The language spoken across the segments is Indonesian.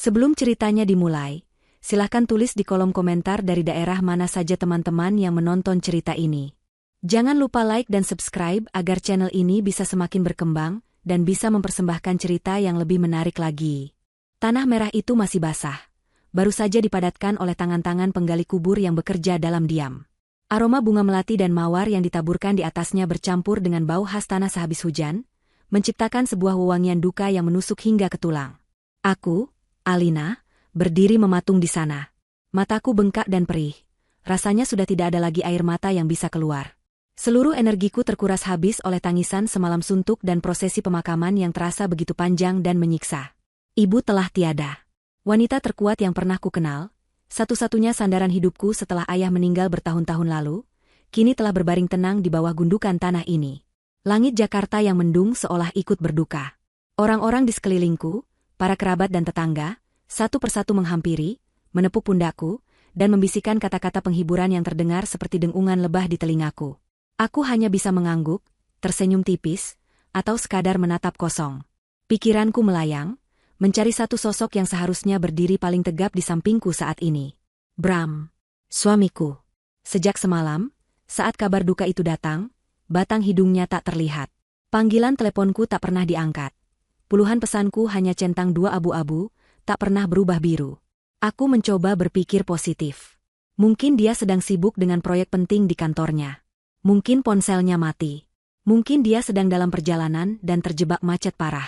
Sebelum ceritanya dimulai, silahkan tulis di kolom komentar dari daerah mana saja teman-teman yang menonton cerita ini. Jangan lupa like dan subscribe agar channel ini bisa semakin berkembang dan bisa mempersembahkan cerita yang lebih menarik lagi. Tanah merah itu masih basah. Baru saja dipadatkan oleh tangan-tangan penggali kubur yang bekerja dalam diam. Aroma bunga melati dan mawar yang ditaburkan di atasnya bercampur dengan bau khas tanah sehabis hujan, menciptakan sebuah wewangian duka yang menusuk hingga ke tulang. Aku, Alina, berdiri mematung di sana. Mataku bengkak dan perih. Rasanya sudah tidak ada lagi air mata yang bisa keluar. Seluruh energiku terkuras habis oleh tangisan semalam suntuk dan prosesi pemakaman yang terasa begitu panjang dan menyiksa. Ibu telah tiada. Wanita terkuat yang pernah ku kenal, satu-satunya sandaran hidupku setelah ayah meninggal bertahun-tahun lalu, kini telah berbaring tenang di bawah gundukan tanah ini. Langit Jakarta yang mendung seolah ikut berduka. Orang-orang di sekelilingku, para kerabat dan tetangga, satu persatu menghampiri, menepuk pundakku, dan membisikkan kata-kata penghiburan yang terdengar seperti dengungan lebah di telingaku. Aku hanya bisa mengangguk, tersenyum tipis, atau sekadar menatap kosong. Pikiranku melayang, mencari satu sosok yang seharusnya berdiri paling tegap di sampingku saat ini. Bram, suamiku. Sejak semalam, saat kabar duka itu datang, batang hidungnya tak terlihat. Panggilan teleponku tak pernah diangkat. Puluhan pesanku hanya centang dua abu-abu, tak pernah berubah biru. Aku mencoba berpikir positif. Mungkin dia sedang sibuk dengan proyek penting di kantornya. Mungkin ponselnya mati. Mungkin dia sedang dalam perjalanan dan terjebak macet parah.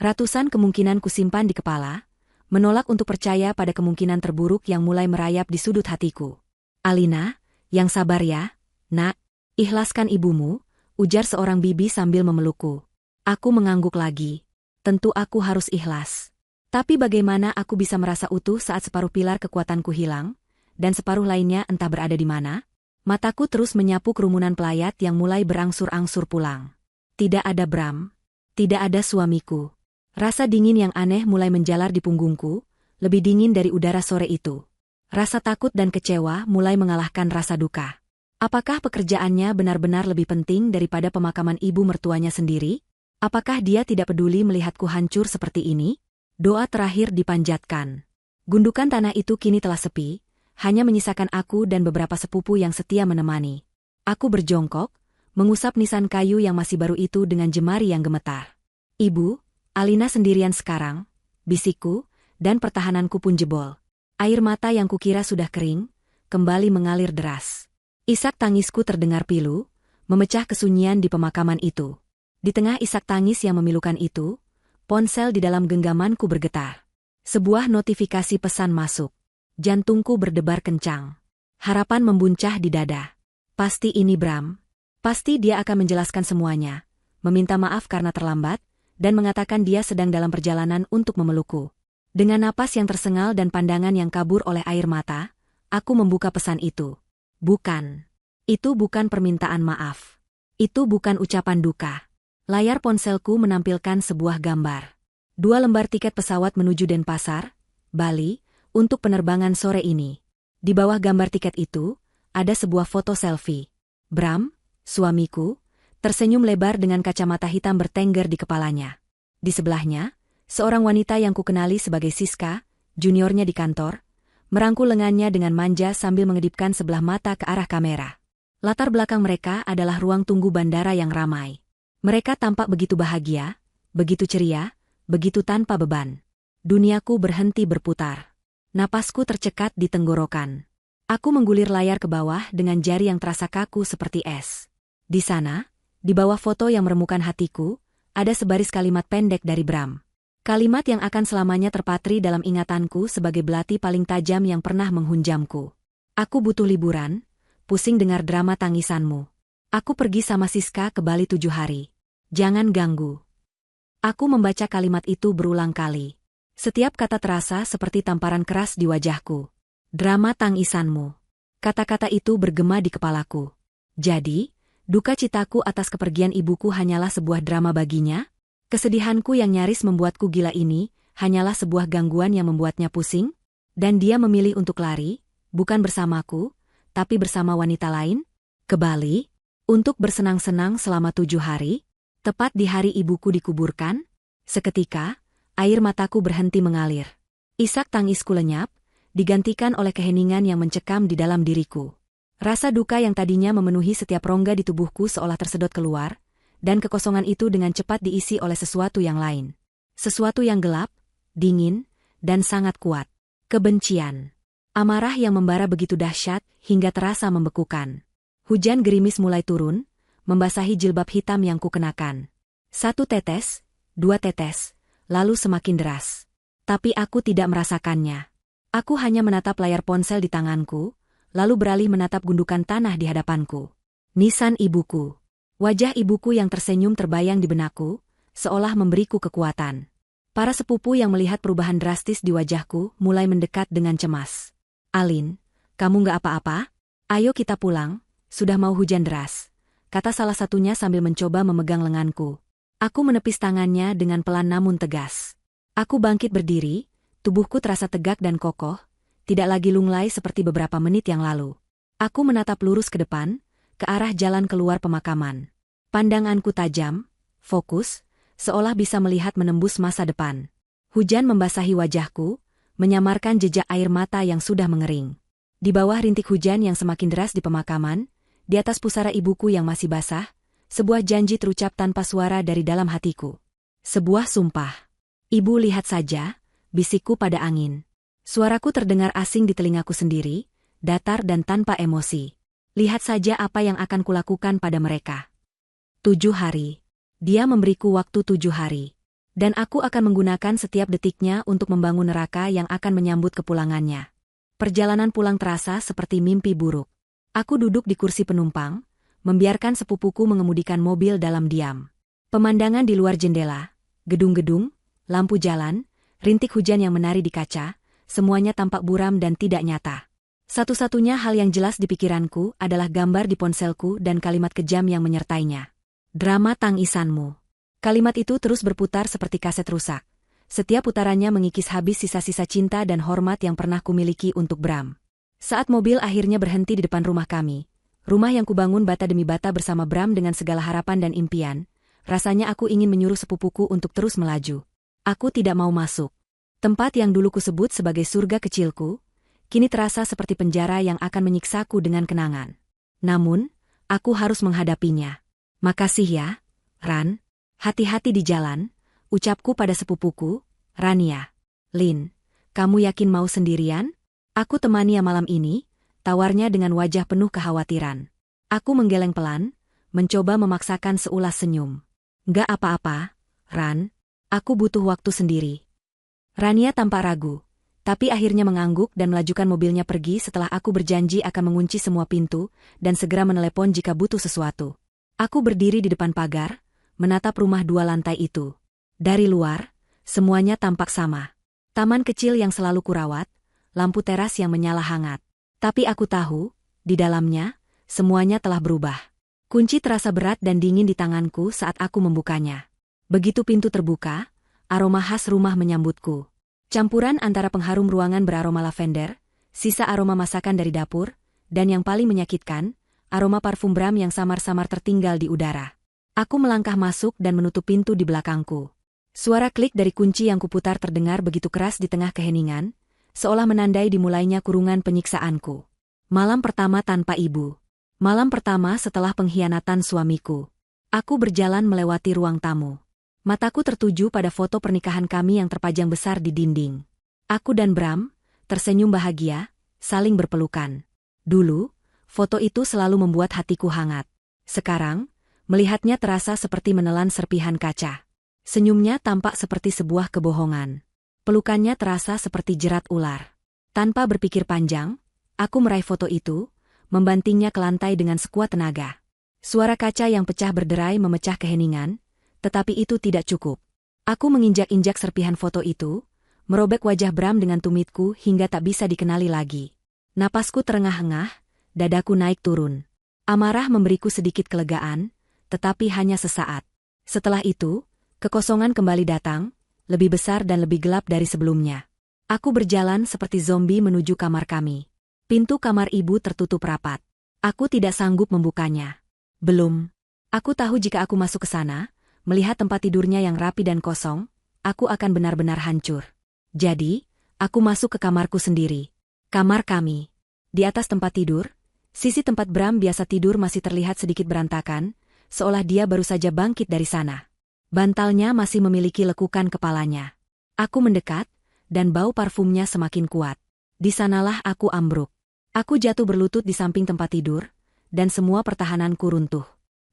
Ratusan kemungkinan kusimpan di kepala, menolak untuk percaya pada kemungkinan terburuk yang mulai merayap di sudut hatiku. Alina, yang sabar ya, nak, ikhlaskan ibumu, ujar seorang bibi sambil memelukku. Aku mengangguk lagi. Tentu aku harus ikhlas. Tapi bagaimana aku bisa merasa utuh saat separuh pilar kekuatanku hilang, dan separuh lainnya entah berada di mana? Mataku terus menyapu kerumunan pelayat yang mulai berangsur-angsur pulang. Tidak ada Bram. Tidak ada suamiku. Rasa dingin yang aneh mulai menjalar di punggungku, lebih dingin dari udara sore itu. Rasa takut dan kecewa mulai mengalahkan rasa duka. Apakah pekerjaannya benar-benar lebih penting daripada pemakaman ibu mertuanya sendiri? Apakah dia tidak peduli melihatku hancur seperti ini? Doa terakhir dipanjatkan. Gundukan tanah itu kini telah sepi, hanya menyisakan aku dan beberapa sepupu yang setia menemani. Aku berjongkok, mengusap nisan kayu yang masih baru itu dengan jemari yang gemetar. Ibu, Alina sendirian sekarang, bisikku, dan pertahananku pun jebol. Air mata yang kukira sudah kering, kembali mengalir deras. Isak tangisku terdengar pilu, memecah kesunyian di pemakaman itu. Di tengah isak tangis yang memilukan itu, ponsel di dalam genggamanku bergetar. Sebuah notifikasi pesan masuk. Jantungku berdebar kencang. Harapan membuncah di dada. Pasti ini Bram. Pasti dia akan menjelaskan semuanya, meminta maaf karena terlambat, dan mengatakan dia sedang dalam perjalanan untuk memelukku. Dengan napas yang tersengal dan pandangan yang kabur oleh air mata, aku membuka pesan itu. Bukan. Itu bukan permintaan maaf. Itu bukan ucapan duka. Layar ponselku menampilkan sebuah gambar. 2 lembar tiket pesawat menuju Denpasar, Bali, untuk penerbangan sore ini. Di bawah gambar tiket itu, ada sebuah foto selfie. Bram, suamiku, tersenyum lebar dengan kacamata hitam bertengger di kepalanya. Di sebelahnya, seorang wanita yang kukenali sebagai Siska, juniornya di kantor, merangkul lengannya dengan manja sambil mengedipkan sebelah mata ke arah kamera. Latar belakang mereka adalah ruang tunggu bandara yang ramai. Mereka tampak begitu bahagia, begitu ceria, begitu tanpa beban. Duniaku berhenti berputar. Napasku tercekat di tenggorokan. Aku menggulir layar ke bawah dengan jari yang terasa kaku seperti es. Di sana, di bawah foto yang meremukan hatiku, ada sebaris kalimat pendek dari Bram. Kalimat yang akan selamanya terpatri dalam ingatanku sebagai belati paling tajam yang pernah menghunjamku. Aku butuh liburan, pusing dengar drama tangisanmu. Aku pergi sama Siska ke Bali 7 hari. Jangan ganggu. Aku membaca kalimat itu berulang kali. Setiap kata terasa seperti tamparan keras di wajahku. Drama tangisanmu. Kata-kata itu bergema di kepalaku. Jadi, duka citaku atas kepergian ibuku hanyalah sebuah drama baginya? Kesedihanku yang nyaris membuatku gila ini, hanyalah sebuah gangguan yang membuatnya pusing? Dan dia memilih untuk lari, bukan bersamaku, tapi bersama wanita lain? Ke Bali? Untuk bersenang-senang selama 7 hari? Tepat di hari ibuku dikuburkan? Seketika, air mataku berhenti mengalir. Isak tangisku lenyap, digantikan oleh keheningan yang mencekam di dalam diriku. Rasa duka yang tadinya memenuhi setiap rongga di tubuhku seolah tersedot keluar, dan kekosongan itu dengan cepat diisi oleh sesuatu yang lain. Sesuatu yang gelap, dingin, dan sangat kuat. Kebencian. Amarah yang membara begitu dahsyat hingga terasa membekukan. Hujan gerimis mulai turun, membasahi jilbab hitam yang kukenakan. 1 tetes, 2 tetes, lalu semakin deras. Tapi aku tidak merasakannya. Aku hanya menatap layar ponsel di tanganku, lalu beralih menatap gundukan tanah di hadapanku. Nisan ibuku. Wajah ibuku yang tersenyum terbayang di benakku, seolah memberiku kekuatan. Para sepupu yang melihat perubahan drastis di wajahku mulai mendekat dengan cemas. "Alin, kamu nggak apa-apa? Ayo kita pulang, sudah mau hujan deras," kata salah satunya sambil mencoba memegang lenganku. Aku menepis tangannya dengan pelan namun tegas. Aku bangkit berdiri, tubuhku terasa tegak dan kokoh, tidak lagi lunglai seperti beberapa menit yang lalu. Aku menatap lurus ke depan, ke arah jalan keluar pemakaman. Pandanganku tajam, fokus, seolah bisa melihat menembus masa depan. Hujan membasahi wajahku, menyamarkan jejak air mata yang sudah mengering. Di bawah rintik hujan yang semakin deras di pemakaman, di atas pusara ibuku yang masih basah, sebuah janji terucap tanpa suara dari dalam hatiku. Sebuah sumpah. "Ibu, lihat saja," bisikku pada angin. Suaraku terdengar asing di telingaku sendiri, datar dan tanpa emosi. "Lihat saja apa yang akan kulakukan pada mereka." 7 hari. Dia memberiku waktu 7 hari. Dan aku akan menggunakan setiap detiknya untuk membangun neraka yang akan menyambut kepulangannya. Perjalanan pulang terasa seperti mimpi buruk. Aku duduk di kursi penumpang, membiarkan sepupuku mengemudikan mobil dalam diam. Pemandangan di luar jendela, gedung-gedung, lampu jalan, rintik hujan yang menari di kaca, semuanya tampak buram dan tidak nyata. Satu-satunya hal yang jelas di pikiranku adalah gambar di ponselku dan kalimat kejam yang menyertainya. "Drama tangisanmu." Kalimat itu terus berputar seperti kaset rusak. Setiap putarannya mengikis habis sisa-sisa cinta dan hormat yang pernah kumiliki untuk Bram. Saat mobil akhirnya berhenti di depan rumah kami, rumah yang kubangun bata demi bata bersama Bram dengan segala harapan dan impian, rasanya aku ingin menyuruh sepupuku untuk terus melaju. Aku tidak mau masuk. Tempat yang dulu kusebut sebagai surga kecilku, kini terasa seperti penjara yang akan menyiksaku dengan kenangan. Namun, aku harus menghadapinya. "Makasih ya, Ran. Hati-hati di jalan," ucapku pada sepupuku, Rania. "Lin, kamu yakin mau sendirian? Aku temani ya malam ini," tawarnya dengan wajah penuh kekhawatiran. Aku menggeleng pelan, mencoba memaksakan seulas senyum. "Nggak apa-apa, Ran. Aku butuh waktu sendiri." Rania tampak ragu, tapi akhirnya mengangguk dan melajukan mobilnya pergi setelah aku berjanji akan mengunci semua pintu dan segera menelepon jika butuh sesuatu. Aku berdiri di depan pagar, menatap rumah 2 lantai itu. Dari luar, semuanya tampak sama. Taman kecil yang selalu kurawat, lampu teras yang menyala hangat. Tapi aku tahu, di dalamnya, semuanya telah berubah. Kunci terasa berat dan dingin di tanganku saat aku membukanya. Begitu pintu terbuka, aroma khas rumah menyambutku. Campuran antara pengharum ruangan beraroma lavender, sisa aroma masakan dari dapur, dan yang paling menyakitkan, aroma parfum Bram yang samar-samar tertinggal di udara. Aku melangkah masuk dan menutup pintu di belakangku. Suara klik dari kunci yang kuputar terdengar begitu keras di tengah keheningan, seolah menandai dimulainya kurungan penyiksaanku. Malam pertama tanpa ibu. Malam pertama setelah pengkhianatan suamiku. Aku berjalan melewati ruang tamu. Mataku tertuju pada foto pernikahan kami yang terpajang besar di dinding. Aku dan Bram, tersenyum bahagia, saling berpelukan. Dulu, foto itu selalu membuat hatiku hangat. Sekarang, melihatnya terasa seperti menelan serpihan kaca. Senyumnya tampak seperti sebuah kebohongan. Pelukannya terasa seperti jerat ular. Tanpa berpikir panjang, aku meraih foto itu, membantingnya ke lantai dengan sekuat tenaga. Suara kaca yang pecah berderai memecah keheningan, tetapi itu tidak cukup. Aku menginjak-injak serpihan foto itu, merobek wajah Bram dengan tumitku hingga tak bisa dikenali lagi. Napasku terengah-engah, dadaku naik turun. Amarah memberiku sedikit kelegaan, tetapi hanya sesaat. Setelah itu, kekosongan kembali datang, lebih besar dan lebih gelap dari sebelumnya. Aku berjalan seperti zombie menuju kamar kami. Pintu kamar ibu tertutup rapat. Aku tidak sanggup membukanya. Belum. Aku tahu jika aku masuk ke sana, melihat tempat tidurnya yang rapi dan kosong, aku akan benar-benar hancur. Jadi, aku masuk ke kamarku sendiri. Kamar kami. Di atas tempat tidur, sisi tempat Bram biasa tidur masih terlihat sedikit berantakan, seolah dia baru saja bangkit dari sana. Bantalnya masih memiliki lekukan kepalanya. Aku mendekat, dan bau parfumnya semakin kuat. Di sanalah aku ambruk. Aku jatuh berlutut di samping tempat tidur, dan semua pertahananku runtuh.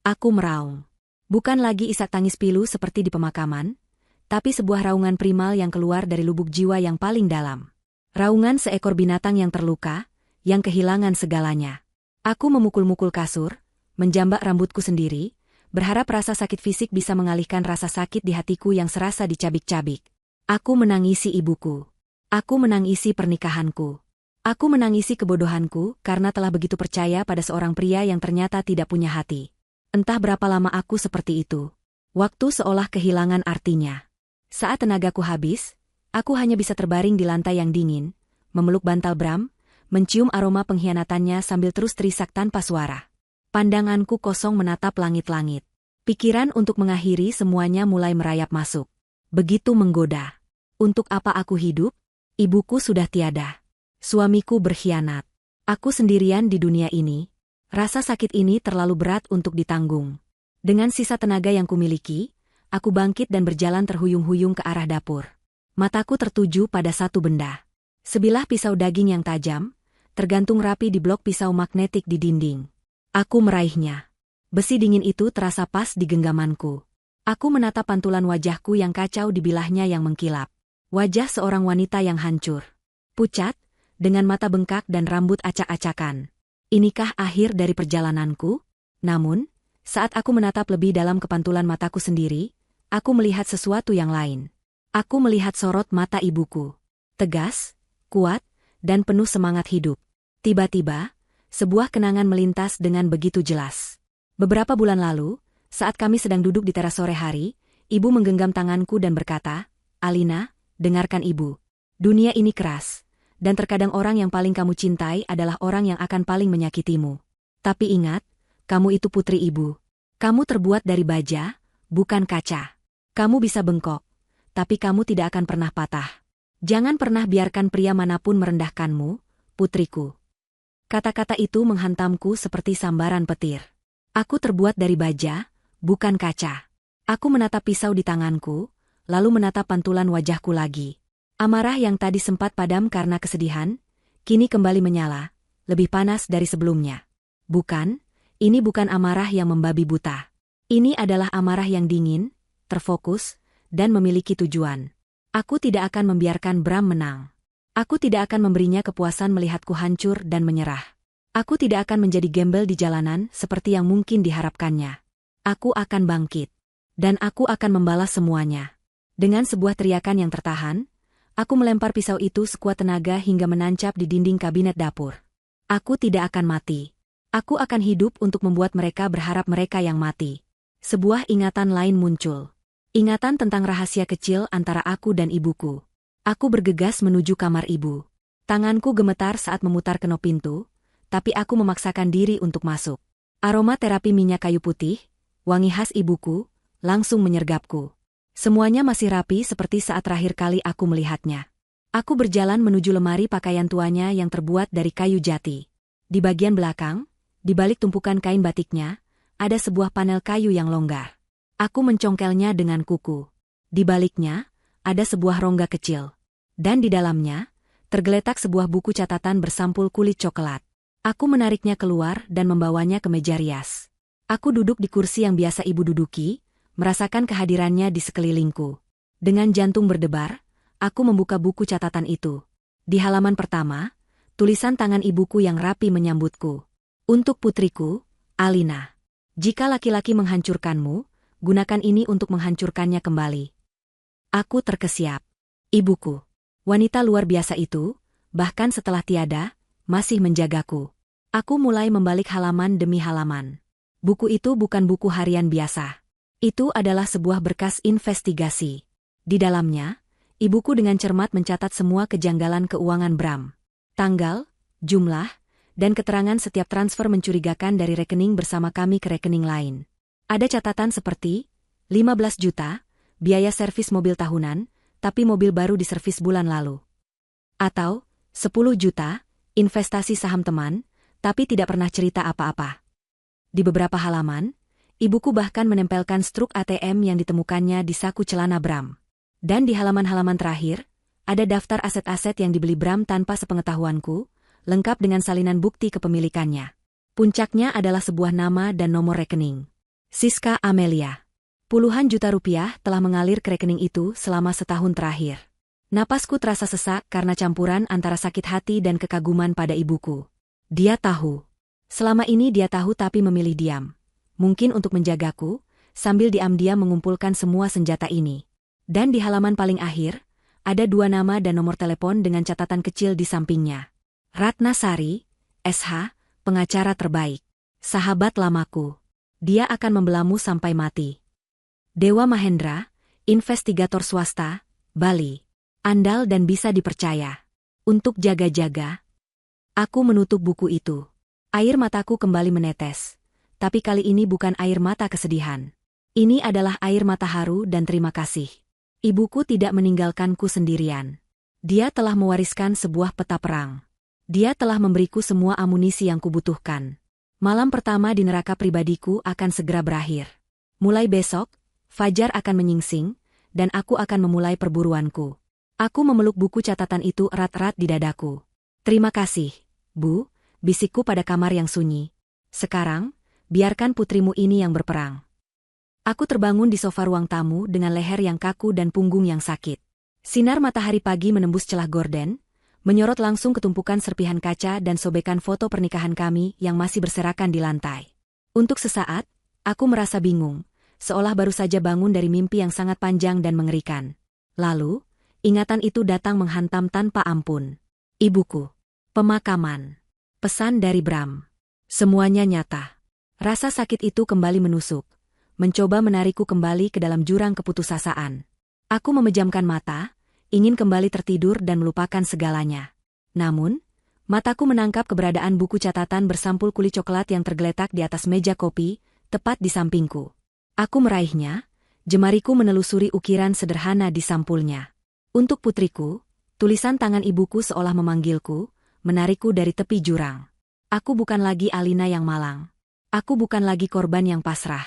Aku meraung. Bukan lagi isak tangis pilu seperti di pemakaman, tapi sebuah raungan primal yang keluar dari lubuk jiwa yang paling dalam. Raungan seekor binatang yang terluka, yang kehilangan segalanya. Aku memukul-mukul kasur, menjambak rambutku sendiri, berharap rasa sakit fisik bisa mengalihkan rasa sakit di hatiku yang serasa dicabik-cabik. Aku menangisi ibuku. Aku menangisi pernikahanku. Aku menangisi kebodohanku karena telah begitu percaya pada seorang pria yang ternyata tidak punya hati. Entah berapa lama aku seperti itu. Waktu seolah kehilangan artinya. Saat tenagaku habis, aku hanya bisa terbaring di lantai yang dingin, memeluk bantal Bram, mencium aroma pengkhianatannya sambil terus terisak tanpa suara. Pandanganku kosong menatap langit-langit. Pikiran untuk mengakhiri semuanya mulai merayap masuk. Begitu menggoda. Untuk apa aku hidup? Ibuku sudah tiada. Suamiku berkhianat. Aku sendirian di dunia ini. Rasa sakit ini terlalu berat untuk ditanggung. Dengan sisa tenaga yang kumiliki, aku bangkit dan berjalan terhuyung-huyung ke arah dapur. Mataku tertuju pada satu benda. Sebilah pisau daging yang tajam, tergantung rapi di blok pisau magnetik di dinding. Aku meraihnya. Besi dingin itu terasa pas di genggamanku. Aku menatap pantulan wajahku yang kacau di bilahnya yang mengkilap. Wajah seorang wanita yang hancur. Pucat, dengan mata bengkak dan rambut acak-acakan. Inikah akhir dari perjalananku? Namun, saat aku menatap lebih dalam ke pantulan mataku sendiri, aku melihat sesuatu yang lain. Aku melihat sorot mata ibuku. Tegas, kuat, dan penuh semangat hidup. Tiba-tiba, sebuah kenangan melintas dengan begitu jelas. Beberapa bulan lalu, saat kami sedang duduk di teras sore hari, ibu menggenggam tanganku dan berkata, "Alina, dengarkan ibu. Dunia ini keras. Dan terkadang orang yang paling kamu cintai adalah orang yang akan paling menyakitimu. Tapi ingat, kamu itu putri ibu. Kamu terbuat dari baja, bukan kaca. Kamu bisa bengkok, tapi kamu tidak akan pernah patah. Jangan pernah biarkan pria manapun merendahkanmu, putriku." Kata-kata itu menghantamku seperti sambaran petir. Aku terbuat dari baja, bukan kaca. Aku menatap pisau di tanganku, lalu menatap pantulan wajahku lagi. Amarah yang tadi sempat padam karena kesedihan, kini kembali menyala, lebih panas dari sebelumnya. Bukan, ini bukan amarah yang membabi buta. Ini adalah amarah yang dingin, terfokus, dan memiliki tujuan. Aku tidak akan membiarkan Bram menang. Aku tidak akan memberinya kepuasan melihatku hancur dan menyerah. Aku tidak akan menjadi gembel di jalanan seperti yang mungkin diharapkannya. Aku akan bangkit. Dan aku akan membalas semuanya. Dengan sebuah teriakan yang tertahan, aku melempar pisau itu sekuat tenaga hingga menancap di dinding kabinet dapur. Aku tidak akan mati. Aku akan hidup untuk membuat mereka berharap mereka yang mati. Sebuah ingatan lain muncul. Ingatan tentang rahasia kecil antara aku dan ibuku. Aku bergegas menuju kamar ibu. Tanganku gemetar saat memutar kenop pintu, tapi aku memaksakan diri untuk masuk. Aroma terapi minyak kayu putih, wangi khas ibuku, langsung menyergapku. Semuanya masih rapi seperti saat terakhir kali aku melihatnya. Aku berjalan menuju lemari pakaian tuanya yang terbuat dari kayu jati. Di bagian belakang, di balik tumpukan kain batiknya, ada sebuah panel kayu yang longgar. Aku mencongkelnya dengan kuku. Di baliknya, ada sebuah rongga kecil. Dan di dalamnya, tergeletak sebuah buku catatan bersampul kulit coklat. Aku menariknya keluar dan membawanya ke meja rias. Aku duduk di kursi yang biasa ibu duduki, merasakan kehadirannya di sekelilingku. Dengan jantung berdebar, aku membuka buku catatan itu. Di halaman pertama, tulisan tangan ibuku yang rapi menyambutku. Untuk putriku, Alina. Jika laki-laki menghancurkanmu, gunakan ini untuk menghancurkannya kembali. Aku terkesiap. Ibuku. Wanita luar biasa itu, bahkan setelah tiada, masih menjagaku. Aku mulai membalik halaman demi halaman. Buku itu bukan buku harian biasa. Itu adalah sebuah berkas investigasi. Di dalamnya, ibuku dengan cermat mencatat semua kejanggalan keuangan Bram. Tanggal, jumlah, dan keterangan setiap transfer mencurigakan dari rekening bersama kami ke rekening lain. Ada catatan seperti 15 juta, biaya servis mobil tahunan, tapi mobil baru diservis bulan lalu. Atau 10 juta, investasi saham teman, tapi tidak pernah cerita apa-apa. Di beberapa halaman, ibuku bahkan menempelkan struk ATM yang ditemukannya di saku celana Bram. Dan di halaman-halaman terakhir, ada daftar aset-aset yang dibeli Bram tanpa sepengetahuanku, lengkap dengan salinan bukti kepemilikannya. Puncaknya adalah sebuah nama dan nomor rekening. Siska Amelia. Puluhan juta rupiah telah mengalir ke rekening itu selama setahun terakhir. Napasku terasa sesak karena campuran antara sakit hati dan kekaguman pada ibuku. Dia tahu. Selama ini dia tahu tapi memilih diam. Mungkin untuk menjagaku, sambil diam-diam mengumpulkan semua senjata ini. Dan di halaman paling akhir, ada 2 nama dan nomor telepon dengan catatan kecil di sampingnya. Ratna Sari, SH, pengacara terbaik. Sahabat lamaku. Dia akan membelamu sampai mati. Dewa Mahendra, investigator swasta, Bali. Andal dan bisa dipercaya. Untuk jaga-jaga, aku menutup buku itu. Air mataku kembali menetes. Tapi kali ini bukan air mata kesedihan. Ini adalah air mata haru dan terima kasih. Ibuku tidak meninggalkanku sendirian. Dia telah mewariskan sebuah peta perang. Dia telah memberiku semua amunisi yang kubutuhkan. Malam pertama di neraka pribadiku akan segera berakhir. Mulai besok, fajar akan menyingsing, dan aku akan memulai perburuanku. Aku memeluk buku catatan itu erat-erat di dadaku. Terima kasih, Bu, bisikku pada kamar yang sunyi. Sekarang, biarkan putrimu ini yang berperang. Aku terbangun di sofa ruang tamu dengan leher yang kaku dan punggung yang sakit. Sinar matahari pagi menembus celah gorden, menyorot langsung ke tumpukan serpihan kaca dan sobekan foto pernikahan kami yang masih berserakan di lantai. Untuk sesaat, aku merasa bingung, seolah baru saja bangun dari mimpi yang sangat panjang dan mengerikan. Lalu, ingatan itu datang menghantam tanpa ampun. Ibuku. Pemakaman. Pesan dari Bram. Semuanya nyata. Rasa sakit itu kembali menusuk, mencoba menarikku kembali ke dalam jurang keputusasaan. Aku memejamkan mata, ingin kembali tertidur dan melupakan segalanya. Namun, mataku menangkap keberadaan buku catatan bersampul kulit coklat yang tergeletak di atas meja kopi, tepat di sampingku. Aku meraihnya, jemariku menelusuri ukiran sederhana di sampulnya. Untuk putriku, tulisan tangan ibuku seolah memanggilku, menarikku dari tepi jurang. Aku bukan lagi Alina yang malang. Aku bukan lagi korban yang pasrah.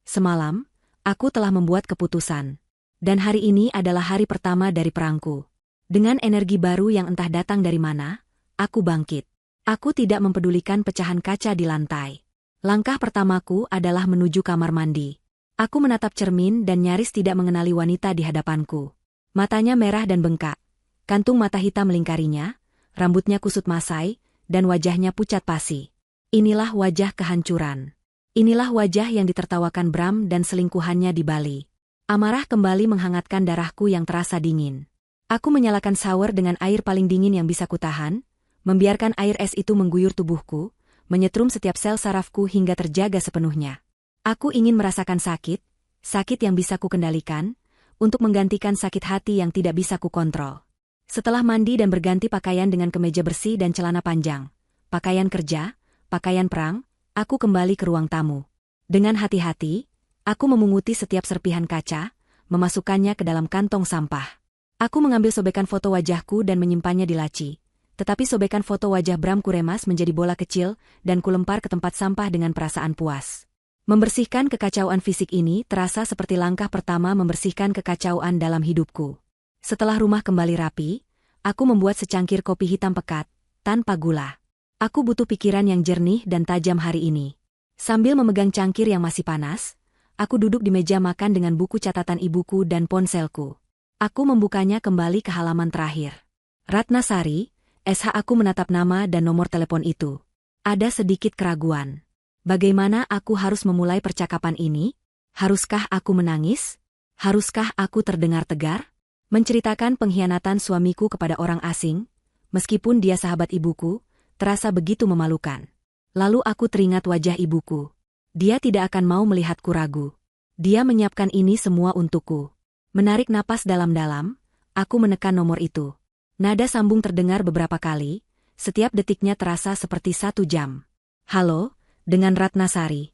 Semalam, aku telah membuat keputusan. Dan hari ini adalah hari pertama dari perangku. Dengan energi baru yang entah datang dari mana, aku bangkit. Aku tidak mempedulikan pecahan kaca di lantai. Langkah pertamaku adalah menuju kamar mandi. Aku menatap cermin dan nyaris tidak mengenali wanita di hadapanku. Matanya merah dan bengkak. Kantung mata hitam melingkarinya, rambutnya kusut masai, dan wajahnya pucat pasi. Inilah wajah kehancuran. Inilah wajah yang ditertawakan Bram dan selingkuhannya di Bali. Amarah kembali menghangatkan darahku yang terasa dingin. Aku menyalakan shower dengan air paling dingin yang bisa kutahan, membiarkan air es itu mengguyur tubuhku, menyetrum setiap sel sarafku hingga terjaga sepenuhnya. Aku ingin merasakan sakit, sakit yang bisa kukendalikan, untuk menggantikan sakit hati yang tidak bisa kukontrol. Setelah mandi dan berganti pakaian dengan kemeja bersih dan celana panjang, pakaian kerja, pakaian perang, aku kembali ke ruang tamu. Dengan hati-hati, aku memunguti setiap serpihan kaca, memasukkannya ke dalam kantong sampah. Aku mengambil sobekan foto wajahku dan menyimpannya di laci, tetapi sobekan foto wajah Bram kuremas menjadi bola kecil dan kulempar ke tempat sampah dengan perasaan puas. Membersihkan kekacauan fisik ini terasa seperti langkah pertama membersihkan kekacauan dalam hidupku. Setelah rumah kembali rapi, aku membuat secangkir kopi hitam pekat, tanpa gula. Aku butuh pikiran yang jernih dan tajam hari ini. Sambil memegang cangkir yang masih panas, aku duduk di meja makan dengan buku catatan ibuku dan ponselku. Aku membukanya kembali ke halaman terakhir. Ratna Sari, SH. Aku menatap nama dan nomor telepon itu. Ada sedikit keraguan. Bagaimana aku harus memulai percakapan ini? Haruskah aku menangis? Haruskah aku terdengar tegar? Menceritakan pengkhianatan suamiku kepada orang asing, meskipun dia sahabat ibuku, terasa begitu memalukan. Lalu aku teringat wajah ibuku. Dia tidak akan mau melihatku ragu. Dia menyiapkan ini semua untukku. Menarik napas dalam-dalam, aku menekan nomor itu. Nada sambung terdengar beberapa kali, setiap detiknya terasa seperti 1 jam. Halo, dengan Ratna Sari.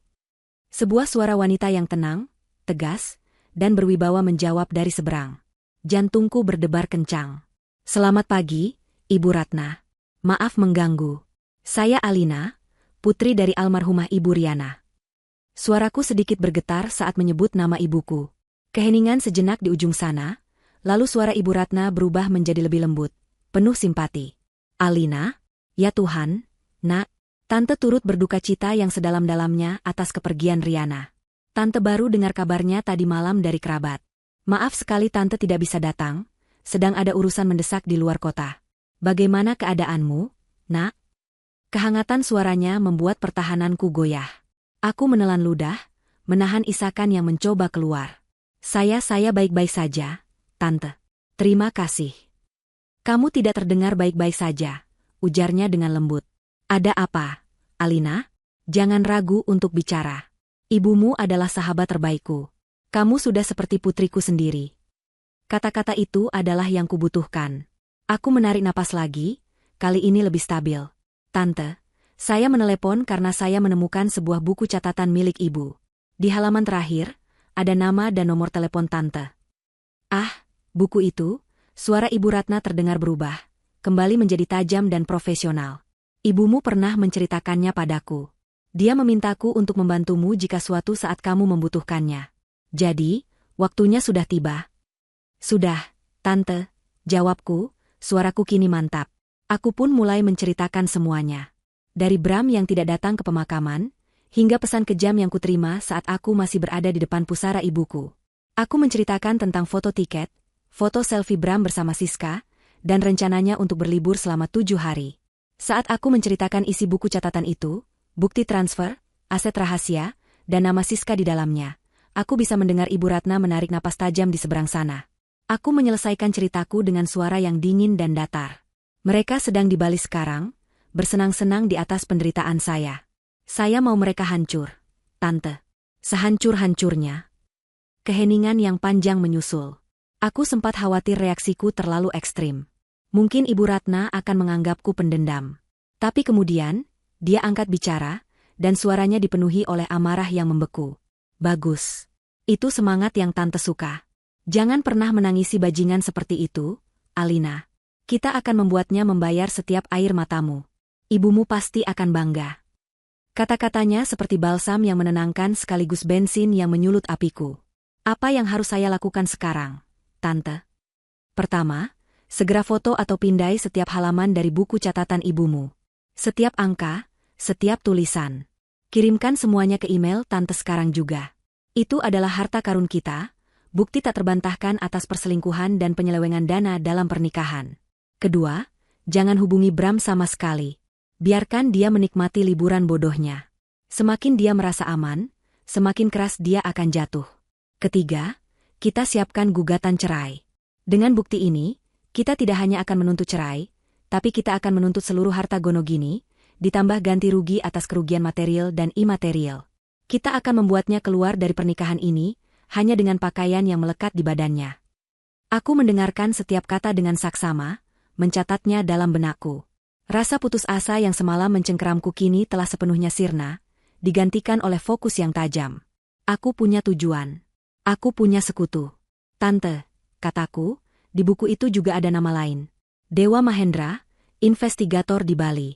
Sebuah suara wanita yang tenang, tegas, dan berwibawa menjawab dari seberang. Jantungku berdebar kencang. Selamat pagi, Ibu Ratna. Maaf mengganggu. Saya Alina, putri dari almarhumah Ibu Riana. Suaraku sedikit bergetar saat menyebut nama ibuku. Keheningan sejenak di ujung sana, lalu suara Ibu Ratna berubah menjadi lebih lembut, penuh simpati. Alina? Ya Tuhan, Nak. Tante turut berduka cita yang sedalam-dalamnya atas kepergian Riana. Tante baru dengar kabarnya tadi malam dari kerabat. Maaf sekali Tante tidak bisa datang, sedang ada urusan mendesak di luar kota. Bagaimana keadaanmu, Nak? Kehangatan suaranya membuat pertahananku goyah. Aku menelan ludah, menahan isakan yang mencoba keluar. Saya baik-baik saja, Tante. Terima kasih. Kamu tidak terdengar baik-baik saja, ujarnya dengan lembut. Ada apa, Alina? Jangan ragu untuk bicara. Ibumu adalah sahabat terbaikku. Kamu sudah seperti putriku sendiri. Kata-kata itu adalah yang kubutuhkan. Aku menarik napas lagi, kali ini lebih stabil. Tante, saya menelepon karena saya menemukan sebuah buku catatan milik ibu. Di halaman terakhir, ada nama dan nomor telepon Tante. Ah, buku itu, suara Ibu Ratna terdengar berubah, kembali menjadi tajam dan profesional. Ibumu pernah menceritakannya padaku. Dia memintaku untuk membantumu jika suatu saat kamu membutuhkannya. Jadi, waktunya sudah tiba. Sudah, Tante, jawabku, suaraku kini mantap. Aku pun mulai menceritakan semuanya. Dari Bram yang tidak datang ke pemakaman, hingga pesan kejam yang kuterima saat aku masih berada di depan pusara ibuku. Aku menceritakan tentang foto tiket, foto selfie Bram bersama Siska, dan rencananya untuk berlibur selama 7 hari. Saat aku menceritakan isi buku catatan itu, bukti transfer, aset rahasia, dan nama Siska di dalamnya, aku bisa mendengar Ibu Ratna menarik napas tajam di seberang sana. Aku menyelesaikan ceritaku dengan suara yang dingin dan datar. Mereka sedang di Bali sekarang, bersenang-senang di atas penderitaan saya. Saya mau mereka hancur, Tante. Sehancur-hancurnya. Keheningan yang panjang menyusul. Aku sempat khawatir reaksiku terlalu ekstrim. Mungkin Ibu Ratna akan menganggapku pendendam. Tapi kemudian, dia angkat bicara, dan suaranya dipenuhi oleh amarah yang membeku. Bagus. Itu semangat yang Tante suka. Jangan pernah menangisi bajingan seperti itu, Alina. Kita akan membuatnya membayar setiap air matamu. Ibumu pasti akan bangga. Kata-katanya seperti balsam yang menenangkan sekaligus bensin yang menyulut apiku. Apa yang harus saya lakukan sekarang, Tante? Pertama, segera foto atau pindai setiap halaman dari buku catatan ibumu. Setiap angka, setiap tulisan. Kirimkan semuanya ke email Tante sekarang juga. Itu adalah harta karun kita, bukti tak terbantahkan atas perselingkuhan dan penyelewengan dana dalam pernikahan. Kedua, jangan hubungi Bram sama sekali. Biarkan dia menikmati liburan bodohnya. Semakin dia merasa aman, semakin keras dia akan jatuh. Ketiga, kita siapkan gugatan cerai. Dengan bukti ini, kita tidak hanya akan menuntut cerai, tapi kita akan menuntut seluruh harta Gonogini, ditambah ganti rugi atas kerugian material dan imaterial. Kita akan membuatnya keluar dari pernikahan ini, hanya dengan pakaian yang melekat di badannya. Aku mendengarkan setiap kata dengan saksama, mencatatnya dalam benakku. Rasa putus asa yang semalam mencengkeramku kini telah sepenuhnya sirna, digantikan oleh fokus yang tajam. Aku punya tujuan. Aku punya sekutu. Tante, kataku, di buku itu juga ada nama lain. Dewa Mahendra, investigator di Bali.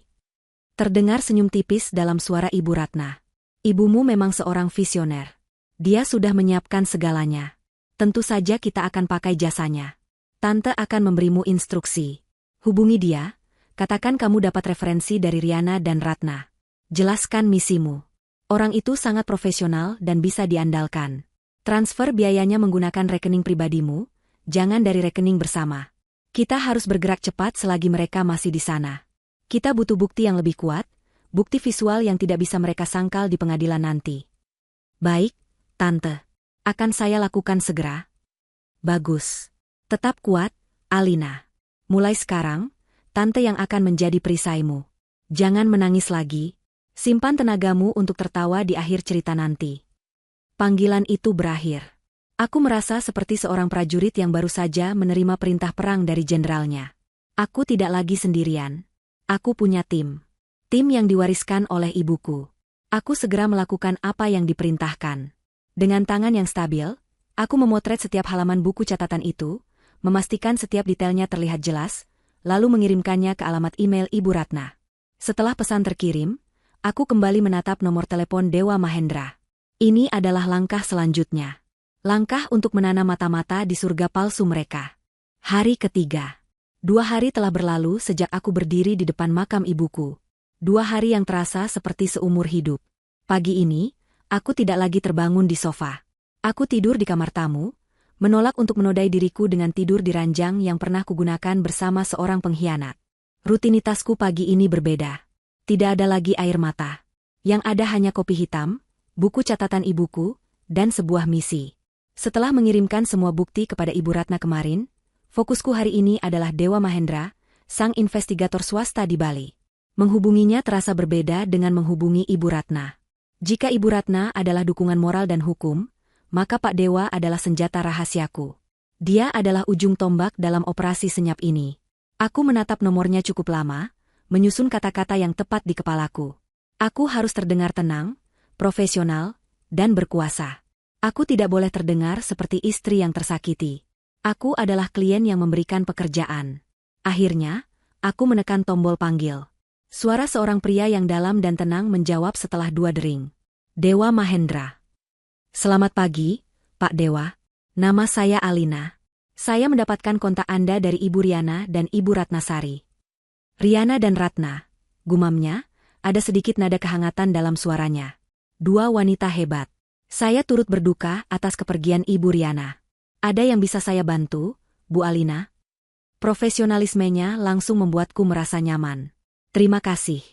Terdengar senyum tipis dalam suara Ibu Ratna. Ibumu memang seorang visioner. Dia sudah menyiapkan segalanya. Tentu saja kita akan pakai jasanya. Tante akan memberimu instruksi. Hubungi dia, katakan kamu dapat referensi dari Riana dan Ratna. Jelaskan misimu. Orang itu sangat profesional dan bisa diandalkan. Transfer biayanya menggunakan rekening pribadimu, jangan dari rekening bersama. Kita harus bergerak cepat selagi mereka masih di sana. Kita butuh bukti yang lebih kuat, bukti visual yang tidak bisa mereka sangkal di pengadilan nanti. Baik, Tante. Akan saya lakukan segera. Bagus. Tetap kuat, Alina. Mulai sekarang, Tante yang akan menjadi perisaimu. Jangan menangis lagi. Simpan tenagamu untuk tertawa di akhir cerita nanti. Panggilan itu berakhir. Aku merasa seperti seorang prajurit yang baru saja menerima perintah perang dari jenderalnya. Aku tidak lagi sendirian. Aku punya tim. Tim yang diwariskan oleh ibuku. Aku segera melakukan apa yang diperintahkan. Dengan tangan yang stabil, aku memotret setiap halaman buku catatan itu, memastikan setiap detailnya terlihat jelas, lalu mengirimkannya ke alamat email Ibu Ratna. Setelah pesan terkirim, aku kembali menatap nomor telepon Dewa Mahendra. Ini adalah langkah selanjutnya. Langkah untuk menanam mata-mata di surga palsu mereka. Hari ketiga. 2 hari telah berlalu sejak aku berdiri di depan makam ibuku. 2 hari yang terasa seperti seumur hidup. Pagi ini, aku tidak lagi terbangun di sofa. Aku tidur di kamar tamu, menolak untuk menodai diriku dengan tidur di ranjang yang pernah kugunakan bersama seorang pengkhianat. Rutinitasku pagi ini berbeda. Tidak ada lagi air mata. Yang ada hanya kopi hitam, buku catatan ibuku, dan sebuah misi. Setelah mengirimkan semua bukti kepada Ibu Ratna kemarin, fokusku hari ini adalah Dewa Mahendra, sang investigator swasta di Bali. Menghubunginya terasa berbeda dengan menghubungi Ibu Ratna. Jika Ibu Ratna adalah dukungan moral dan hukum, maka Pak Dewa adalah senjata rahasiaku. Dia adalah ujung tombak dalam operasi senyap ini. Aku menatap nomornya cukup lama, menyusun kata-kata yang tepat di kepalaku. Aku harus terdengar tenang, profesional, dan berkuasa. Aku tidak boleh terdengar seperti istri yang tersakiti. Aku adalah klien yang memberikan pekerjaan. Akhirnya, aku menekan tombol panggil. Suara seorang pria yang dalam dan tenang menjawab setelah 2 dering. Dewa Mahendra. Selamat pagi, Pak Dewa. Nama saya Alina. Saya mendapatkan kontak Anda dari Ibu Riana dan Ibu Ratnasari. Riana dan Ratna, gumamnya, ada sedikit nada kehangatan dalam suaranya. 2 wanita hebat. Saya turut berduka atas kepergian Ibu Riana. Ada yang bisa saya bantu, Bu Alina? Profesionalismenya langsung membuatku merasa nyaman. Terima kasih,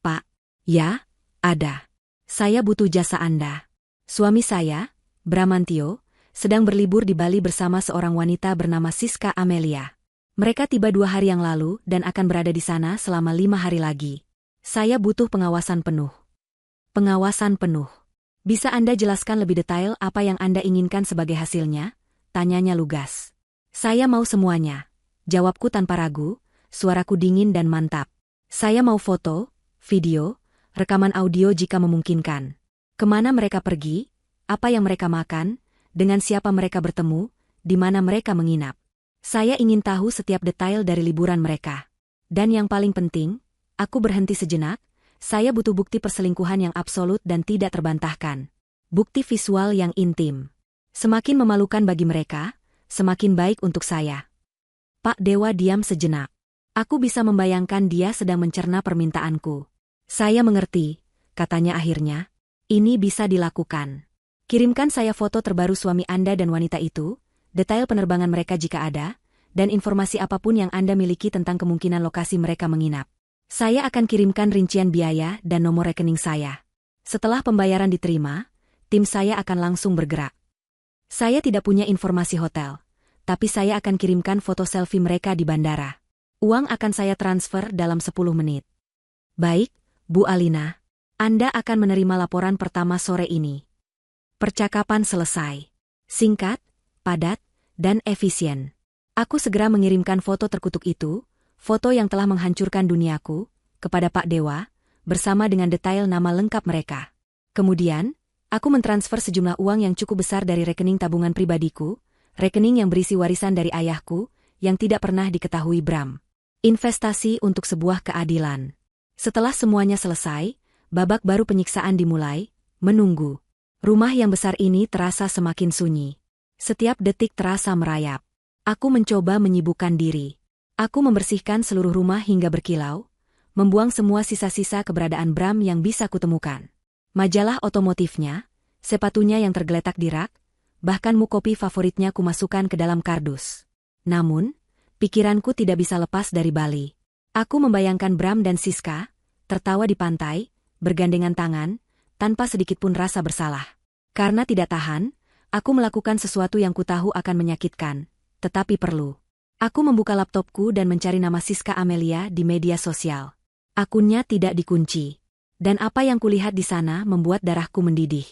Pak. Ya, ada. Saya butuh jasa Anda. Suami saya, Bramantio, sedang berlibur di Bali bersama seorang wanita bernama Siska Amelia. Mereka tiba 2 hari yang lalu dan akan berada di sana selama 5 hari lagi. Saya butuh pengawasan penuh. Pengawasan penuh. Bisa Anda jelaskan lebih detail apa yang Anda inginkan sebagai hasilnya? Tanyanya lugas. Saya mau semuanya. Jawabku tanpa ragu, suaraku dingin dan mantap. Saya mau foto, video, rekaman audio jika memungkinkan. Kemana mereka pergi, apa yang mereka makan, dengan siapa mereka bertemu, di mana mereka menginap. Saya ingin tahu setiap detail dari liburan mereka. Dan yang paling penting, aku berhenti sejenak, saya butuh bukti perselingkuhan yang absolut dan tidak terbantahkan. Bukti visual yang intim. Semakin memalukan bagi mereka, semakin baik untuk saya. Pak Dewa diam sejenak. Aku bisa membayangkan dia sedang mencerna permintaanku. Saya mengerti, katanya akhirnya. Ini bisa dilakukan. Kirimkan saya foto terbaru suami Anda dan wanita itu, detail penerbangan mereka jika ada, dan informasi apapun yang Anda miliki tentang kemungkinan lokasi mereka menginap. Saya akan kirimkan rincian biaya dan nomor rekening saya. Setelah pembayaran diterima, tim saya akan langsung bergerak. Saya tidak punya informasi hotel, tapi saya akan kirimkan foto selfie mereka di bandara. Uang akan saya transfer dalam 10 menit. Baik, Bu Alina. Anda akan menerima laporan pertama sore ini. Percakapan selesai. Singkat, padat, dan efisien. Aku segera mengirimkan foto terkutuk itu, foto yang telah menghancurkan duniaku, kepada Pak Dewa, bersama dengan detail nama lengkap mereka. Kemudian, aku mentransfer sejumlah uang yang cukup besar dari rekening tabungan pribadiku, rekening yang berisi warisan dari ayahku, yang tidak pernah diketahui Bram. Investasi untuk sebuah keadilan. Setelah semuanya selesai, babak baru penyiksaan dimulai, menunggu. Rumah yang besar ini terasa semakin sunyi. Setiap detik terasa merayap. Aku mencoba menyibukkan diri. Aku membersihkan seluruh rumah hingga berkilau, membuang semua sisa-sisa keberadaan Bram yang bisa kutemukan. Majalah otomotifnya, sepatunya yang tergeletak di rak, bahkan muk kopi favoritnya kumasukkan ke dalam kardus. Namun, pikiranku tidak bisa lepas dari Bali. Aku membayangkan Bram dan Siska, tertawa di pantai, bergandengan tangan, tanpa sedikitpun rasa bersalah. Karena tidak tahan, aku melakukan sesuatu yang kutahu akan menyakitkan, tetapi perlu. Aku membuka laptopku dan mencari nama Siska Amelia di media sosial. Akunnya tidak dikunci. Dan apa yang kulihat di sana membuat darahku mendidih.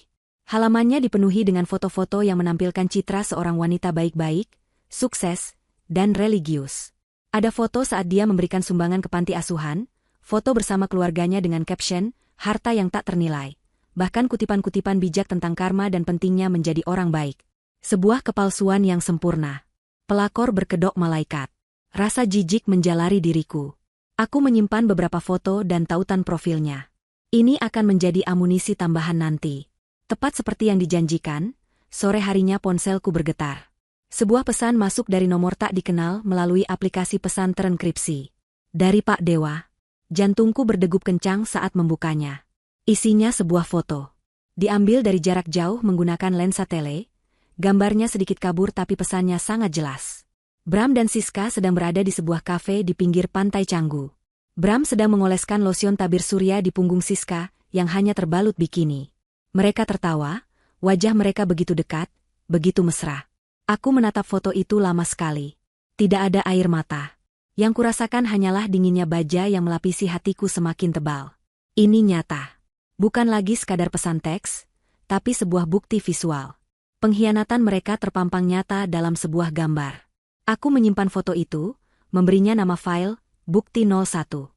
Halamannya dipenuhi dengan foto-foto yang menampilkan citra seorang wanita baik-baik, sukses, dan religius. Ada foto saat dia memberikan sumbangan ke panti asuhan, foto bersama keluarganya dengan caption, harta yang tak ternilai. Bahkan kutipan-kutipan bijak tentang karma dan pentingnya menjadi orang baik. Sebuah kepalsuan yang sempurna. Pelakor berkedok malaikat. Rasa jijik menjalari diriku. Aku menyimpan beberapa foto dan tautan profilnya. Ini akan menjadi amunisi tambahan nanti. Tepat seperti yang dijanjikan, sore harinya ponselku bergetar. Sebuah pesan masuk dari nomor tak dikenal melalui aplikasi pesan terenkripsi. Dari Pak Dewa. Jantungku berdegup kencang saat membukanya. Isinya sebuah foto. Diambil dari jarak jauh menggunakan lensa tele. Gambarnya sedikit kabur tapi pesannya sangat jelas. Bram dan Siska sedang berada di sebuah kafe di pinggir pantai Canggu. Bram sedang mengoleskan losion tabir surya di punggung Siska yang hanya terbalut bikini. Mereka tertawa, wajah mereka begitu dekat, begitu mesra. Aku menatap foto itu lama sekali. Tidak ada air mata. Yang kurasakan hanyalah dinginnya baja yang melapisi hatiku semakin tebal. Ini nyata. Bukan lagi sekadar pesan teks, tapi sebuah bukti visual. Pengkhianatan mereka terpampang nyata dalam sebuah gambar. Aku menyimpan foto itu, memberinya nama file, Bukti 01.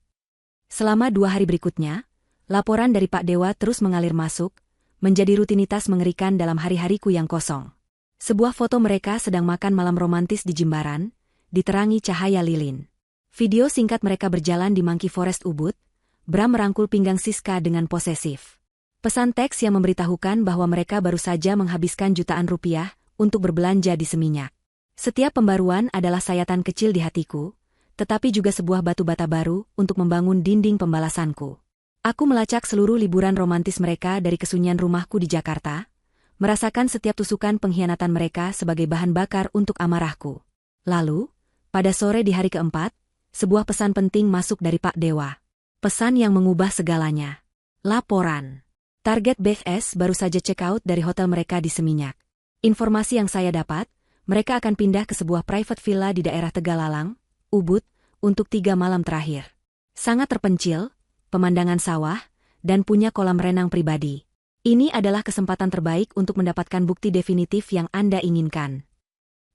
Selama 2 hari berikutnya, laporan dari Pak Dewa terus mengalir masuk, menjadi rutinitas mengerikan dalam hari-hariku yang kosong. Sebuah foto mereka sedang makan malam romantis di Jimbaran, diterangi cahaya lilin. Video singkat mereka berjalan di Monkey Forest Ubud. Bram merangkul pinggang Siska dengan posesif. Pesan teks yang memberitahukan bahwa mereka baru saja menghabiskan jutaan rupiah untuk berbelanja di Seminyak. Setiap pembaruan adalah sayatan kecil di hatiku, tetapi juga sebuah batu bata baru untuk membangun dinding pembalasanku. Aku melacak seluruh liburan romantis mereka dari kesunyian rumahku di Jakarta, merasakan setiap tusukan pengkhianatan mereka sebagai bahan bakar untuk amarahku. Lalu, pada sore di hari keempat, sebuah pesan penting masuk dari Pak Dewa. Pesan yang mengubah segalanya. Laporan. Target BFS baru saja check out dari hotel mereka di Seminyak. Informasi yang saya dapat, mereka akan pindah ke sebuah private villa di daerah Tegalalang, Ubud, untuk 3 malam terakhir. Sangat terpencil, pemandangan sawah, dan punya kolam renang pribadi. Ini adalah kesempatan terbaik untuk mendapatkan bukti definitif yang Anda inginkan.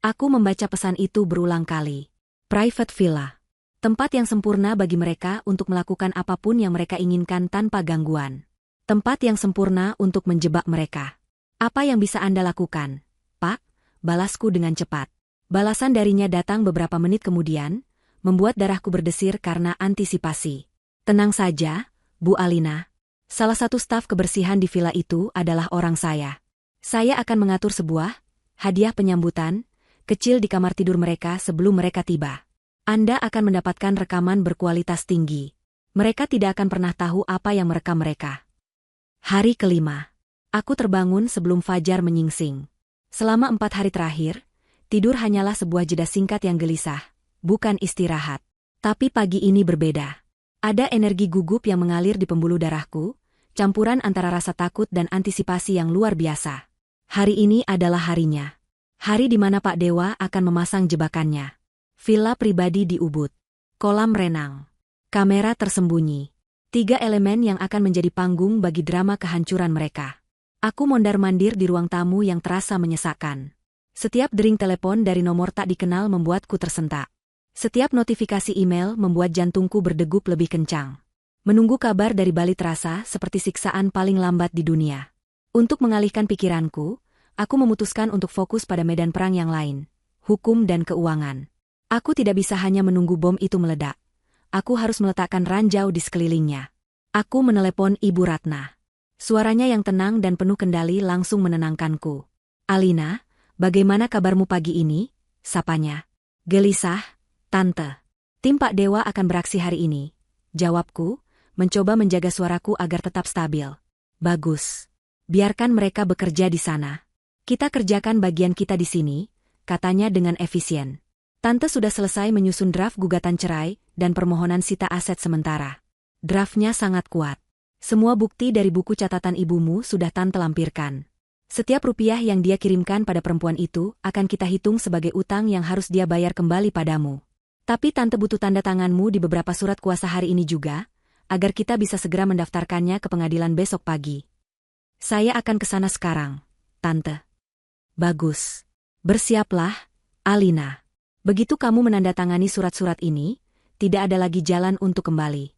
Aku membaca pesan itu berulang kali. Private villa. Tempat yang sempurna bagi mereka untuk melakukan apapun yang mereka inginkan tanpa gangguan. Tempat yang sempurna untuk menjebak mereka. Apa yang bisa Anda lakukan, Pak? Balasku dengan cepat. Balasan darinya datang beberapa menit kemudian, membuat darahku berdesir karena antisipasi. Tenang saja, Bu Alina. Salah satu staf kebersihan di villa itu adalah orang saya. Saya akan mengatur sebuah hadiah penyambutan kecil di kamar tidur mereka sebelum mereka tiba. Anda akan mendapatkan rekaman berkualitas tinggi. Mereka tidak akan pernah tahu apa yang merekam mereka. Hari kelima. Aku terbangun sebelum fajar menyingsing. Selama 4 hari terakhir, tidur hanyalah sebuah jeda singkat yang gelisah, bukan istirahat. Tapi pagi ini berbeda. Ada energi gugup yang mengalir di pembuluh darahku, campuran antara rasa takut dan antisipasi yang luar biasa. Hari ini adalah harinya. Hari di mana Pak Dewa akan memasang jebakannya. Villa pribadi di Ubud. Kolam renang. Kamera tersembunyi. 3 elemen yang akan menjadi panggung bagi drama kehancuran mereka. Aku mondar-mandir di ruang tamu yang terasa menyesakkan. Setiap dering telepon dari nomor tak dikenal membuatku tersentak. Setiap notifikasi email membuat jantungku berdegup lebih kencang. Menunggu kabar dari Bali terasa seperti siksaan paling lambat di dunia. Untuk mengalihkan pikiranku, aku memutuskan untuk fokus pada medan perang yang lain, hukum dan keuangan. Aku tidak bisa hanya menunggu bom itu meledak. Aku harus meletakkan ranjau di sekelilingnya. Aku menelepon Ibu Ratna. Suaranya yang tenang dan penuh kendali langsung menenangkanku. Alina, bagaimana kabarmu pagi ini? Sapanya. Gelisah, Tante. Tim Pak Dewa akan beraksi hari ini. Jawabku, mencoba menjaga suaraku agar tetap stabil. Bagus. Biarkan mereka bekerja di sana. Kita kerjakan bagian kita di sini, katanya dengan efisien. Tante sudah selesai menyusun draft gugatan cerai dan permohonan sita aset sementara. Draftnya sangat kuat. Semua bukti dari buku catatan ibumu sudah Tante lampirkan. Setiap rupiah yang dia kirimkan pada perempuan itu akan kita hitung sebagai utang yang harus dia bayar kembali padamu. Tapi Tante butuh tanda tanganmu di beberapa surat kuasa hari ini juga, agar kita bisa segera mendaftarkannya ke pengadilan besok pagi. Saya akan ke sana sekarang, Tante. Bagus. Bersiaplah, Alina. Begitu kamu menandatangani surat-surat ini, tidak ada lagi jalan untuk kembali.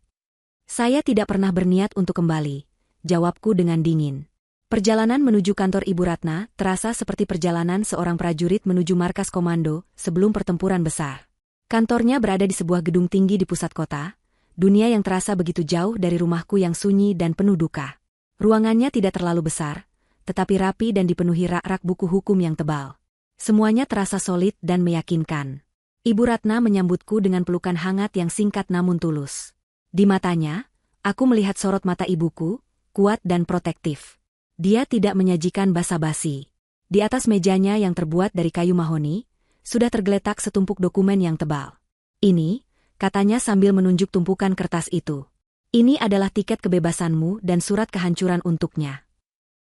Saya tidak pernah berniat untuk kembali, jawabku dengan dingin. Perjalanan menuju kantor Ibu Ratna terasa seperti perjalanan seorang prajurit menuju markas komando sebelum pertempuran besar. Kantornya berada di sebuah gedung tinggi di pusat kota, dunia yang terasa begitu jauh dari rumahku yang sunyi dan penuh duka. Ruangannya tidak terlalu besar, tetapi rapi dan dipenuhi rak-rak buku hukum yang tebal. Semuanya terasa solid dan meyakinkan. Ibu Ratna menyambutku dengan pelukan hangat yang singkat namun tulus. Di matanya, aku melihat sorot mata ibuku, kuat dan protektif. Dia tidak menyajikan basa-basi. Di atas mejanya yang terbuat dari kayu mahoni, sudah tergeletak setumpuk dokumen yang tebal. Ini, katanya sambil menunjuk tumpukan kertas itu. Ini adalah tiket kebebasanmu dan surat kehancuran untuknya.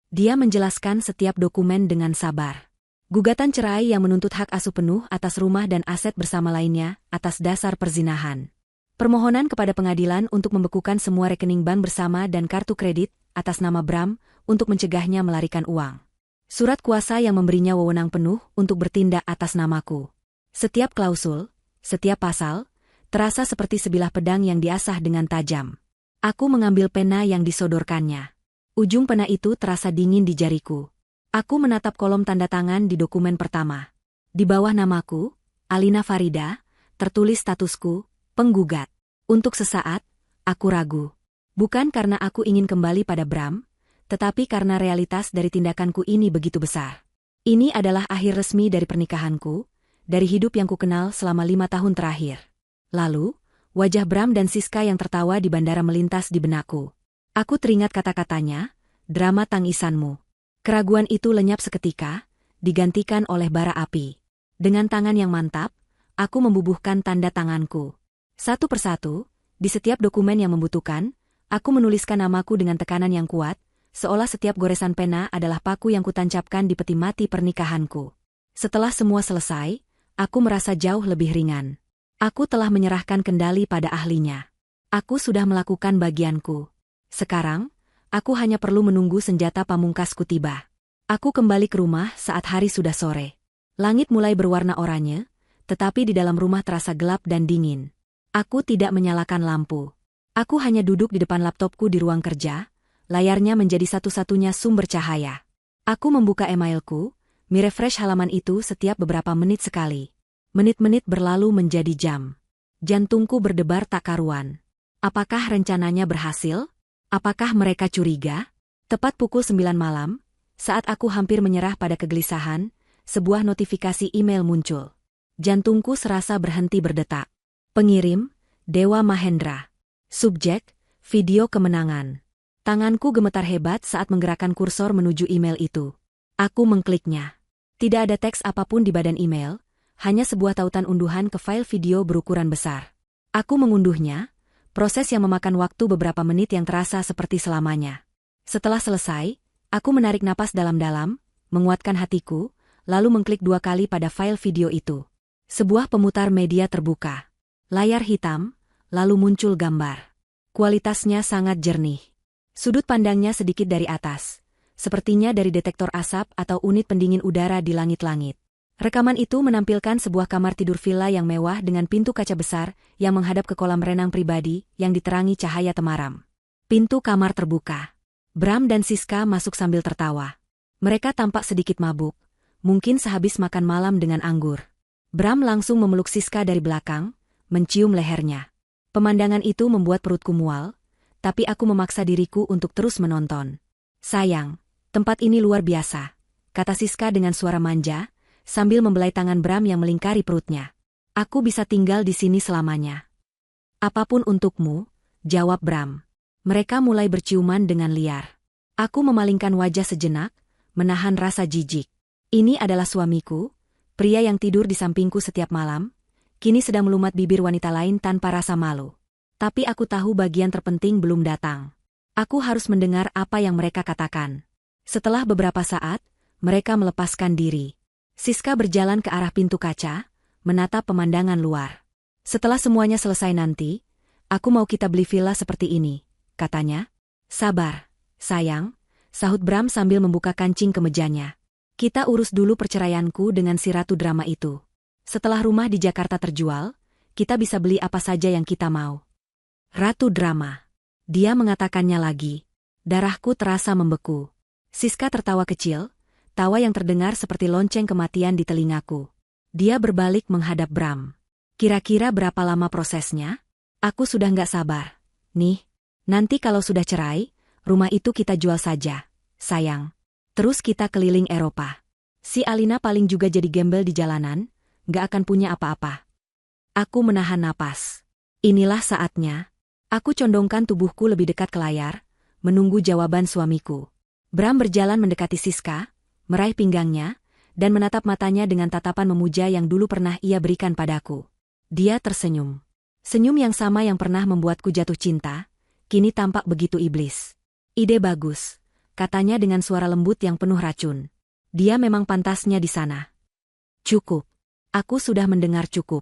Dia menjelaskan setiap dokumen dengan sabar. Gugatan cerai yang menuntut hak asuh penuh atas rumah dan aset bersama lainnya atas dasar perzinahan. Permohonan kepada pengadilan untuk membekukan semua rekening bank bersama dan kartu kredit atas nama Bram untuk mencegahnya melarikan uang. Surat kuasa yang memberinya wewenang penuh untuk bertindak atas namaku. Setiap klausul, setiap pasal, terasa seperti sebilah pedang yang diasah dengan tajam. Aku mengambil pena yang disodorkannya. Ujung pena itu terasa dingin di jariku. Aku menatap kolom tanda tangan di dokumen pertama. Di bawah namaku, Alina Farida, tertulis statusku, penggugat. Untuk sesaat, aku ragu. Bukan karena aku ingin kembali pada Bram, tetapi karena realitas dari tindakanku ini begitu besar. Ini adalah akhir resmi dari pernikahanku, dari hidup yang kukenal selama 5 tahun terakhir. Lalu, wajah Bram dan Siska yang tertawa di bandara melintas di benakku. Aku teringat kata-katanya, drama tangisanmu. Keraguan itu lenyap seketika, digantikan oleh bara api. Dengan tangan yang mantap, aku membubuhkan tanda tanganku. Satu persatu, di setiap dokumen yang membutuhkan, aku menuliskan namaku dengan tekanan yang kuat, seolah setiap goresan pena adalah paku yang kutancapkan di peti mati pernikahanku. Setelah semua selesai, aku merasa jauh lebih ringan. Aku telah menyerahkan kendali pada ahlinya. Aku sudah melakukan bagianku. Sekarang, aku hanya perlu menunggu senjata pamungkasku tiba. Aku kembali ke rumah saat hari sudah sore. Langit mulai berwarna oranye, tetapi di dalam rumah terasa gelap dan dingin. Aku tidak menyalakan lampu. Aku hanya duduk di depan laptopku di ruang kerja, layarnya menjadi satu-satunya sumber cahaya. Aku membuka emailku, merefresh halaman itu setiap beberapa menit sekali. Menit-menit berlalu menjadi jam. Jantungku berdebar tak karuan. Apakah rencananya berhasil? Apakah mereka curiga? Tepat pukul 9 malam, saat aku hampir menyerah pada kegelisahan, sebuah notifikasi email muncul. Jantungku serasa berhenti berdetak. Pengirim, Dewa Mahendra. Subjek, video kemenangan. Tanganku gemetar hebat saat menggerakkan kursor menuju email itu. Aku mengkliknya. Tidak ada teks apapun di badan email, hanya sebuah tautan unduhan ke file video berukuran besar. Aku mengunduhnya, proses yang memakan waktu beberapa menit yang terasa seperti selamanya. Setelah selesai, aku menarik napas dalam-dalam, menguatkan hatiku, lalu mengklik 2 kali pada file video itu. Sebuah pemutar media terbuka. Layar hitam, lalu muncul gambar. Kualitasnya sangat jernih. Sudut pandangnya sedikit dari atas, sepertinya dari detektor asap atau unit pendingin udara di langit-langit. Rekaman itu menampilkan sebuah kamar tidur villa yang mewah dengan pintu kaca besar yang menghadap ke kolam renang pribadi yang diterangi cahaya temaram. Pintu kamar terbuka. Bram dan Siska masuk sambil tertawa. Mereka tampak sedikit mabuk, mungkin sehabis makan malam dengan anggur. Bram langsung memeluk Siska dari belakang, mencium lehernya. Pemandangan itu membuat perutku mual, tapi aku memaksa diriku untuk terus menonton. Sayang, tempat ini luar biasa, kata Siska dengan suara manja, sambil membelai tangan Bram yang melingkari perutnya. Aku bisa tinggal di sini selamanya. Apapun untukmu, jawab Bram. Mereka mulai berciuman dengan liar. Aku memalingkan wajah sejenak, menahan rasa jijik. Ini adalah suamiku, pria yang tidur di sampingku setiap malam, kini sedang melumat bibir wanita lain tanpa rasa malu. Tapi aku tahu bagian terpenting belum datang. Aku harus mendengar apa yang mereka katakan. Setelah beberapa saat, mereka melepaskan diri. Siska berjalan ke arah pintu kaca, menatap pemandangan luar. Setelah semuanya selesai nanti, aku mau kita beli villa seperti ini, katanya. Sabar, sayang, sahut Bram sambil membuka kancing kemejanya. Kita urus dulu perceraianku dengan si ratu drama itu. Setelah rumah di Jakarta terjual, kita bisa beli apa saja yang kita mau. Ratu drama. Dia mengatakannya lagi. Darahku terasa membeku. Siska tertawa kecil, tawa yang terdengar seperti lonceng kematian di telingaku. Dia berbalik menghadap Bram. Kira-kira berapa lama prosesnya? Aku sudah nggak sabar. Nih, nanti kalau sudah cerai, rumah itu kita jual saja, sayang. Terus kita keliling Eropa. Si Alina paling juga jadi gembel di jalanan, nggak akan punya apa-apa. Aku menahan napas. Inilah saatnya. Aku condongkan tubuhku lebih dekat ke layar, menunggu jawaban suamiku. Bram berjalan mendekati Siska, meraih pinggangnya, dan menatap matanya dengan tatapan memuja yang dulu pernah ia berikan padaku. Dia tersenyum. Senyum yang sama yang pernah membuatku jatuh cinta, kini tampak begitu iblis. Ide bagus, katanya dengan suara lembut yang penuh racun. Dia memang pantasnya di sana. Cukup. Aku sudah mendengar cukup.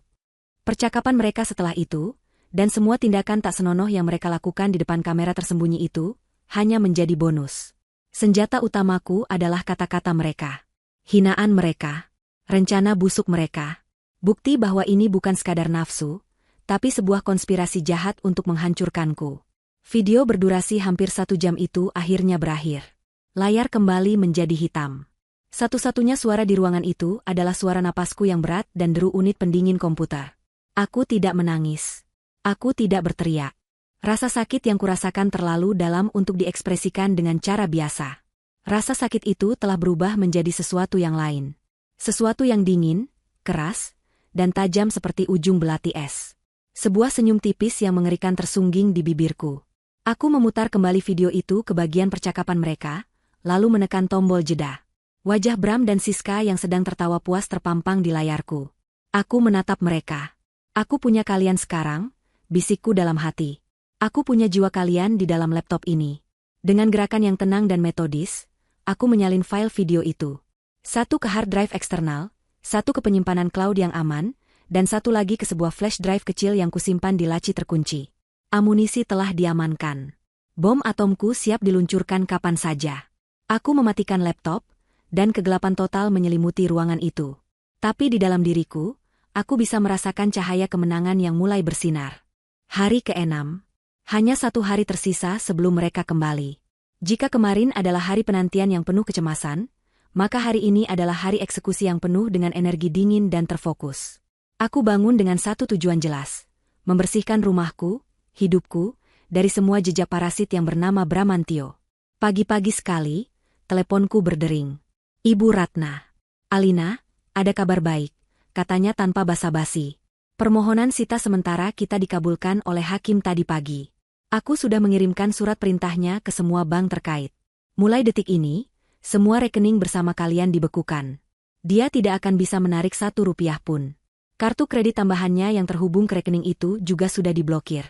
Percakapan mereka setelah itu, dan semua tindakan tak senonoh yang mereka lakukan di depan kamera tersembunyi itu, hanya menjadi bonus. Senjata utamaku adalah kata-kata mereka. Hinaan mereka. Rencana busuk mereka. Bukti bahwa ini bukan sekadar nafsu, tapi sebuah konspirasi jahat untuk menghancurkanku. Video berdurasi hampir 1 jam itu akhirnya berakhir. Layar kembali menjadi hitam. Satu-satunya suara di ruangan itu adalah suara napasku yang berat dan deru unit pendingin komputer. Aku tidak menangis. Aku tidak berteriak. Rasa sakit yang kurasakan terlalu dalam untuk diekspresikan dengan cara biasa. Rasa sakit itu telah berubah menjadi sesuatu yang lain. Sesuatu yang dingin, keras, dan tajam seperti ujung belati es. Sebuah senyum tipis yang mengerikan tersungging di bibirku. Aku memutar kembali video itu ke bagian percakapan mereka, lalu menekan tombol jeda. Wajah Bram dan Siska yang sedang tertawa puas terpampang di layarku. Aku menatap mereka. Aku punya kalian sekarang, bisikku dalam hati. Aku punya jiwa kalian di dalam laptop ini. Dengan gerakan yang tenang dan metodis, aku menyalin file video itu. 1 ke hard drive eksternal, 1 ke penyimpanan cloud yang aman, dan 1 lagi ke sebuah flash drive kecil yang kusimpan di laci terkunci. Amunisi telah diamankan. Bom atomku siap diluncurkan kapan saja. Aku mematikan laptop, dan kegelapan total menyelimuti ruangan itu. Tapi di dalam diriku, aku bisa merasakan cahaya kemenangan yang mulai bersinar. Hari ke-6. Hanya 1 hari tersisa sebelum mereka kembali. Jika kemarin adalah hari penantian yang penuh kecemasan, maka hari ini adalah hari eksekusi yang penuh dengan energi dingin dan terfokus. Aku bangun dengan satu tujuan jelas. Membersihkan rumahku, hidupku, dari semua jejak parasit yang bernama Bramantio. Pagi-pagi sekali, teleponku berdering. Ibu Ratna. Alina, ada kabar baik, katanya tanpa basa-basi. Permohonan sita sementara kita dikabulkan oleh hakim tadi pagi. Aku sudah mengirimkan surat perintahnya ke semua bank terkait. Mulai detik ini, semua rekening bersama kalian dibekukan. Dia tidak akan bisa menarik 1 rupiah pun. Kartu kredit tambahannya yang terhubung ke rekening itu juga sudah diblokir.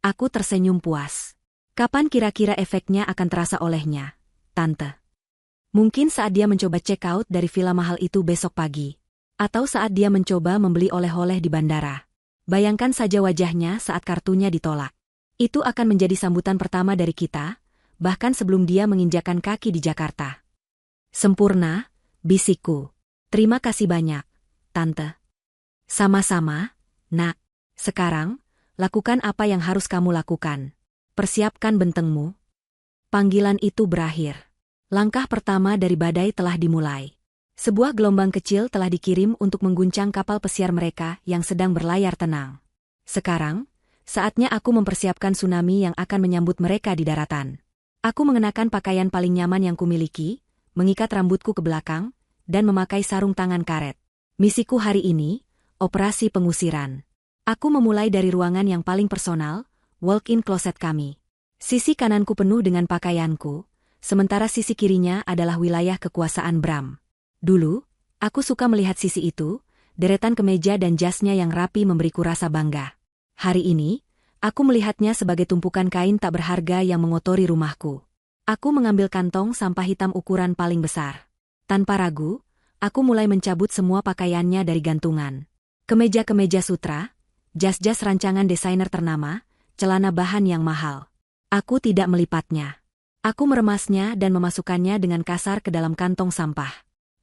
Aku tersenyum puas. Kapan kira-kira efeknya akan terasa olehnya, Tante? Mungkin saat dia mencoba check out dari villa mahal itu besok pagi. Atau saat dia mencoba membeli oleh-oleh di bandara. Bayangkan saja wajahnya saat kartunya ditolak. Itu akan menjadi sambutan pertama dari kita, bahkan sebelum dia menginjakkan kaki di Jakarta. Sempurna, bisikku. Terima kasih banyak, Tante. Sama-sama, Nak. Sekarang, lakukan apa yang harus kamu lakukan. Persiapkan bentengmu. Panggilan itu berakhir. Langkah pertama dari badai telah dimulai. Sebuah gelombang kecil telah dikirim untuk mengguncang kapal pesiar mereka yang sedang berlayar tenang. Sekarang, saatnya aku mempersiapkan tsunami yang akan menyambut mereka di daratan. Aku mengenakan pakaian paling nyaman yang kumiliki, mengikat rambutku ke belakang, dan memakai sarung tangan karet. Misiku hari ini, operasi pengusiran. Aku memulai dari ruangan yang paling personal, walk-in closet kami. Sisi kananku penuh dengan pakaianku, sementara sisi kirinya adalah wilayah kekuasaan Bram. Dulu, aku suka melihat sisi itu, deretan kemeja dan jasnya yang rapi memberiku rasa bangga. Hari ini, aku melihatnya sebagai tumpukan kain tak berharga yang mengotori rumahku. Aku mengambil kantong sampah hitam ukuran paling besar. Tanpa ragu, aku mulai mencabut semua pakaiannya dari gantungan. Kemeja-kemeja sutra, jas-jas rancangan desainer ternama, celana bahan yang mahal. Aku tidak melipatnya. Aku meremasnya dan memasukkannya dengan kasar ke dalam kantong sampah.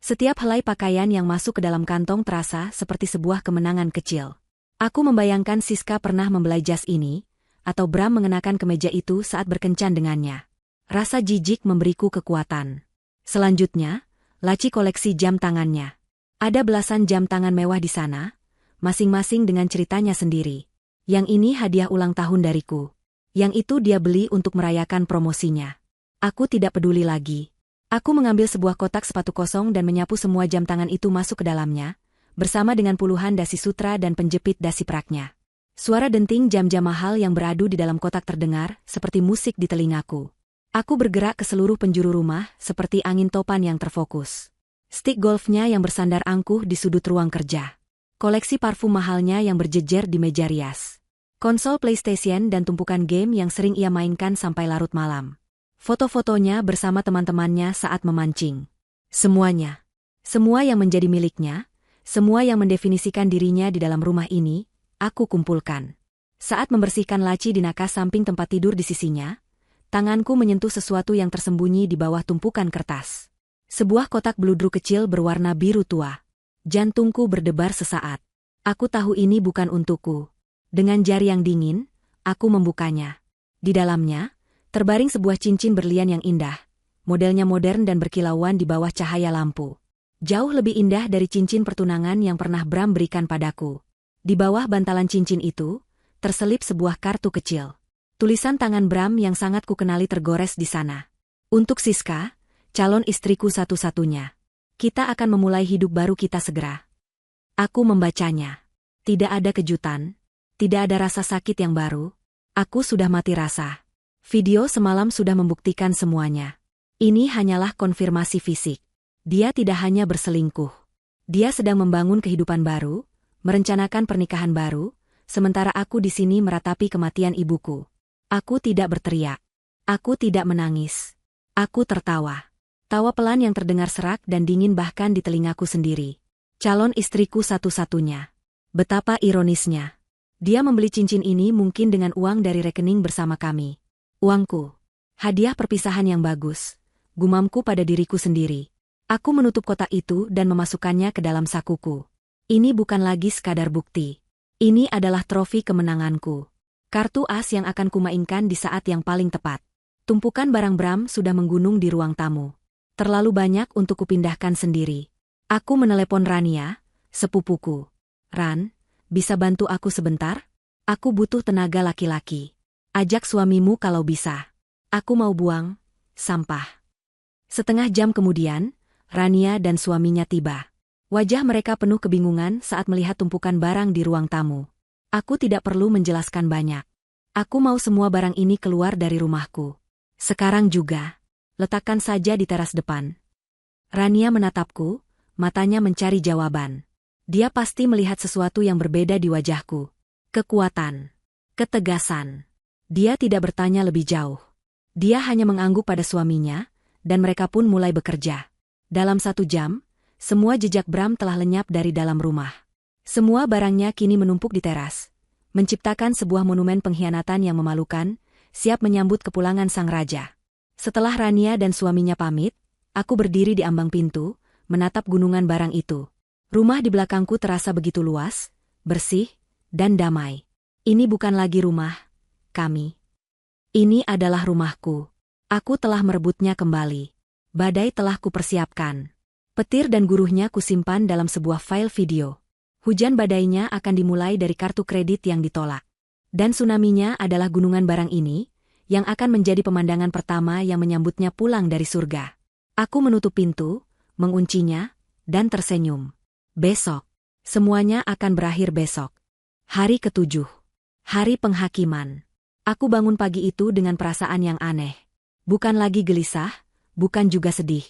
Setiap helai pakaian yang masuk ke dalam kantong terasa seperti sebuah kemenangan kecil. Aku membayangkan Siska pernah membelai jas ini, atau Bram mengenakan kemeja itu saat berkencan dengannya. Rasa jijik memberiku kekuatan. Selanjutnya, laci koleksi jam tangannya. Ada belasan jam tangan mewah di sana, masing-masing dengan ceritanya sendiri. Yang ini hadiah ulang tahun dariku. Yang itu dia beli untuk merayakan promosinya. Aku tidak peduli lagi. Aku mengambil sebuah kotak sepatu kosong dan menyapu semua jam tangan itu masuk ke dalamnya, bersama dengan puluhan dasi sutra dan penjepit dasi peraknya. Suara denting jam-jam mahal yang beradu di dalam kotak terdengar, seperti musik di telingaku. Aku bergerak ke seluruh penjuru rumah, seperti angin topan yang terfokus. Stik golfnya yang bersandar angkuh di sudut ruang kerja. Koleksi parfum mahalnya yang berjejer di meja rias. Konsol PlayStation dan tumpukan game yang sering ia mainkan sampai larut malam. Foto-fotonya bersama teman-temannya saat memancing. Semuanya. Semua yang menjadi miliknya, semua yang mendefinisikan dirinya di dalam rumah ini, aku kumpulkan. Saat membersihkan laci di nakas samping tempat tidur di sisinya, tanganku menyentuh sesuatu yang tersembunyi di bawah tumpukan kertas. Sebuah kotak bludru kecil berwarna biru tua. Jantungku berdebar sesaat. Aku tahu ini bukan untukku. Dengan jari yang dingin, aku membukanya. Di dalamnya, terbaring sebuah cincin berlian yang indah. Modelnya modern dan berkilauan di bawah cahaya lampu. Jauh lebih indah dari cincin pertunangan yang pernah Bram berikan padaku. Di bawah bantalan cincin itu, terselip sebuah kartu kecil. Tulisan tangan Bram yang sangat kukenali tergores di sana. Untuk Siska, calon istriku satu-satunya. Kita akan memulai hidup baru kita segera. Aku membacanya. Tidak ada kejutan. Tidak ada rasa sakit yang baru. Aku sudah mati rasa. Video semalam sudah membuktikan semuanya. Ini hanyalah konfirmasi fisik. Dia tidak hanya berselingkuh. Dia sedang membangun kehidupan baru, merencanakan pernikahan baru, sementara aku di sini meratapi kematian ibuku. Aku tidak berteriak. Aku tidak menangis. Aku tertawa. Tawa pelan yang terdengar serak dan dingin bahkan di telingaku sendiri. Calon istriku satu-satunya. Betapa ironisnya. Dia membeli cincin ini mungkin dengan uang dari rekening bersama kami. Uangku. Hadiah perpisahan yang bagus. Gumamku pada diriku sendiri. Aku menutup kotak itu dan memasukkannya ke dalam sakuku. Ini bukan lagi sekadar bukti. Ini adalah trofi kemenanganku. Kartu as yang akan kumainkan di saat yang paling tepat. Tumpukan barang Bram sudah menggunung di ruang tamu. Terlalu banyak untuk kupindahkan sendiri. Aku menelepon Rania, sepupuku. Ran, bisa bantu aku sebentar? Aku butuh tenaga laki-laki. Ajak suamimu kalau bisa. Aku mau buang sampah. Setengah jam kemudian, Rania dan suaminya tiba. Wajah mereka penuh kebingungan saat melihat tumpukan barang di ruang tamu. Aku tidak perlu menjelaskan banyak. Aku mau semua barang ini keluar dari rumahku. Sekarang juga. Letakkan saja di teras depan. Rania menatapku, matanya mencari jawaban. Dia pasti melihat sesuatu yang berbeda di wajahku. Kekuatan. Ketegasan. Dia tidak bertanya lebih jauh. Dia hanya mengangguk pada suaminya, dan mereka pun mulai bekerja. Dalam 1 jam, semua jejak Bram telah lenyap dari dalam rumah. Semua barangnya kini menumpuk di teras, menciptakan sebuah monumen pengkhianatan yang memalukan, siap menyambut kepulangan sang raja. Setelah Rania dan suaminya pamit, aku berdiri di ambang pintu, menatap gunungan barang itu. Rumah di belakangku terasa begitu luas, bersih, dan damai. Ini bukan lagi rumah kami. Ini adalah rumahku. Aku telah merebutnya kembali. Badai telah kupersiapkan. Petir dan guruhnya kusimpan dalam sebuah file video. Hujan badainya akan dimulai dari kartu kredit yang ditolak. Dan tsunaminya adalah gunungan barang ini, yang akan menjadi pemandangan pertama yang menyambutnya pulang dari surga. Aku menutup pintu, menguncinya, dan tersenyum. Besok. Semuanya akan berakhir besok. Hari ke-7. Hari penghakiman. Aku bangun pagi itu dengan perasaan yang aneh. Bukan lagi gelisah, bukan juga sedih.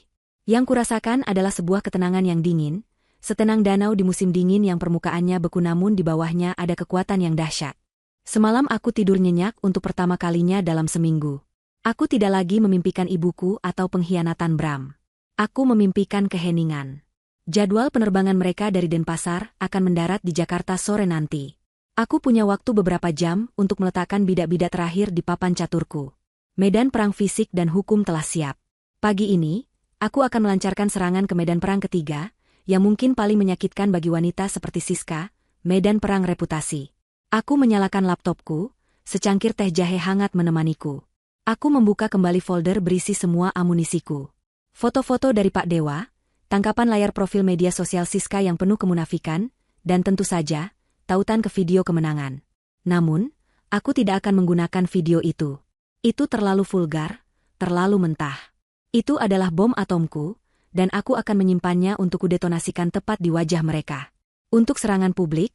Yang kurasakan adalah sebuah ketenangan yang dingin, setenang danau di musim dingin yang permukaannya beku namun di bawahnya ada kekuatan yang dahsyat. Semalam aku tidur nyenyak untuk pertama kalinya dalam seminggu. Aku tidak lagi memimpikan ibuku atau pengkhianatan Bram. Aku memimpikan keheningan. Jadwal penerbangan mereka dari Denpasar akan mendarat di Jakarta sore nanti. Aku punya waktu beberapa jam untuk meletakkan bidak-bidak terakhir di papan caturku. Medan perang fisik dan hukum telah siap. Pagi ini, aku akan melancarkan serangan ke medan perang ketiga, yang mungkin paling menyakitkan bagi wanita seperti Siska, medan perang reputasi. Aku menyalakan laptopku, secangkir teh jahe hangat menemaniku. Aku membuka kembali folder berisi semua amunisiku. Foto-foto dari Pak Dewa, tangkapan layar profil media sosial Siska yang penuh kemunafikan, dan tentu saja, tautan ke video kemenangan. Namun, aku tidak akan menggunakan video itu. Itu terlalu vulgar, terlalu mentah. Itu adalah bom atomku, dan aku akan menyimpannya untuk kudetonasikan tepat di wajah mereka. Untuk serangan publik,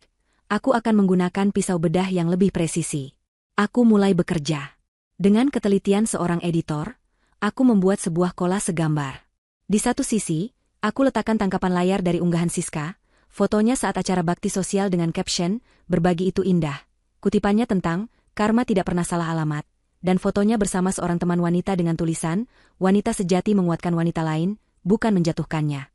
aku akan menggunakan pisau bedah yang lebih presisi. Aku mulai bekerja. Dengan ketelitian seorang editor, aku membuat sebuah kolase gambar. Di satu sisi, aku letakkan tangkapan layar dari unggahan Siska, fotonya saat acara bakti sosial dengan caption, "Berbagi itu indah." Kutipannya tentang, "Karma tidak pernah salah alamat," dan fotonya bersama seorang teman wanita dengan tulisan, "Wanita sejati menguatkan wanita lain, bukan menjatuhkannya."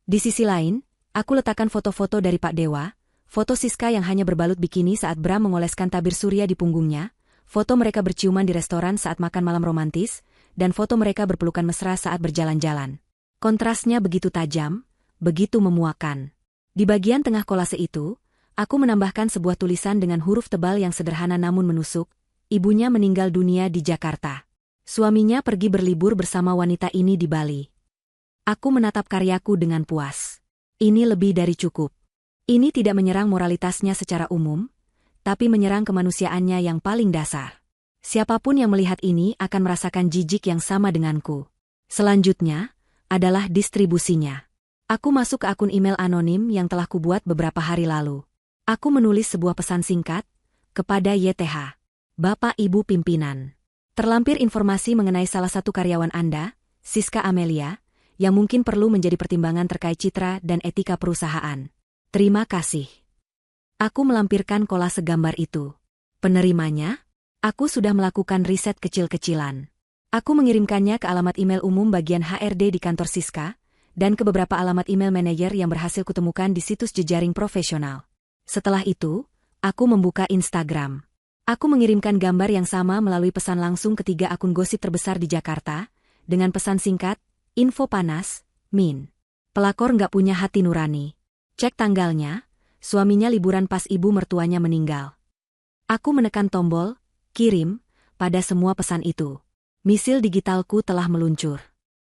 Di sisi lain, aku letakkan foto-foto dari Pak Dewa, foto Siska yang hanya berbalut bikini saat Bram mengoleskan tabir surya di punggungnya, foto mereka berciuman di restoran saat makan malam romantis, dan foto mereka berpelukan mesra saat berjalan-jalan. Kontrasnya begitu tajam, begitu memuakan. Di bagian tengah kolase itu, aku menambahkan sebuah tulisan dengan huruf tebal yang sederhana namun menusuk, "Ibunya meninggal dunia di Jakarta. Suaminya pergi berlibur bersama wanita ini di Bali." Aku menatap karyaku dengan puas. Ini lebih dari cukup. Ini tidak menyerang moralitasnya secara umum, tapi menyerang kemanusiaannya yang paling dasar. Siapapun yang melihat ini akan merasakan jijik yang sama denganku. Selanjutnya, adalah distribusinya. Aku masuk ke akun email anonim yang telah kubuat beberapa hari lalu. Aku menulis sebuah pesan singkat, kepada YTH. Bapak Ibu Pimpinan. Terlampir informasi mengenai salah satu karyawan Anda, Siska Amelia, yang mungkin perlu menjadi pertimbangan terkait citra dan etika perusahaan. Terima kasih. Aku melampirkan kolase gambar itu. Penerimanya? Aku sudah melakukan riset kecil-kecilan. Aku mengirimkannya ke alamat email umum bagian HRD di kantor Siska, dan ke beberapa alamat email manajer yang berhasil kutemukan di situs jejaring profesional. Setelah itu, aku membuka Instagram. Aku mengirimkan gambar yang sama melalui pesan langsung ke 3 akun gosip terbesar di Jakarta, dengan pesan singkat, "Info panas, Min. Pelakor nggak punya hati nurani. Cek tanggalnya, suaminya liburan pas ibu mertuanya meninggal." Aku menekan tombol "Kirim" pada semua pesan itu. Misil digitalku telah meluncur.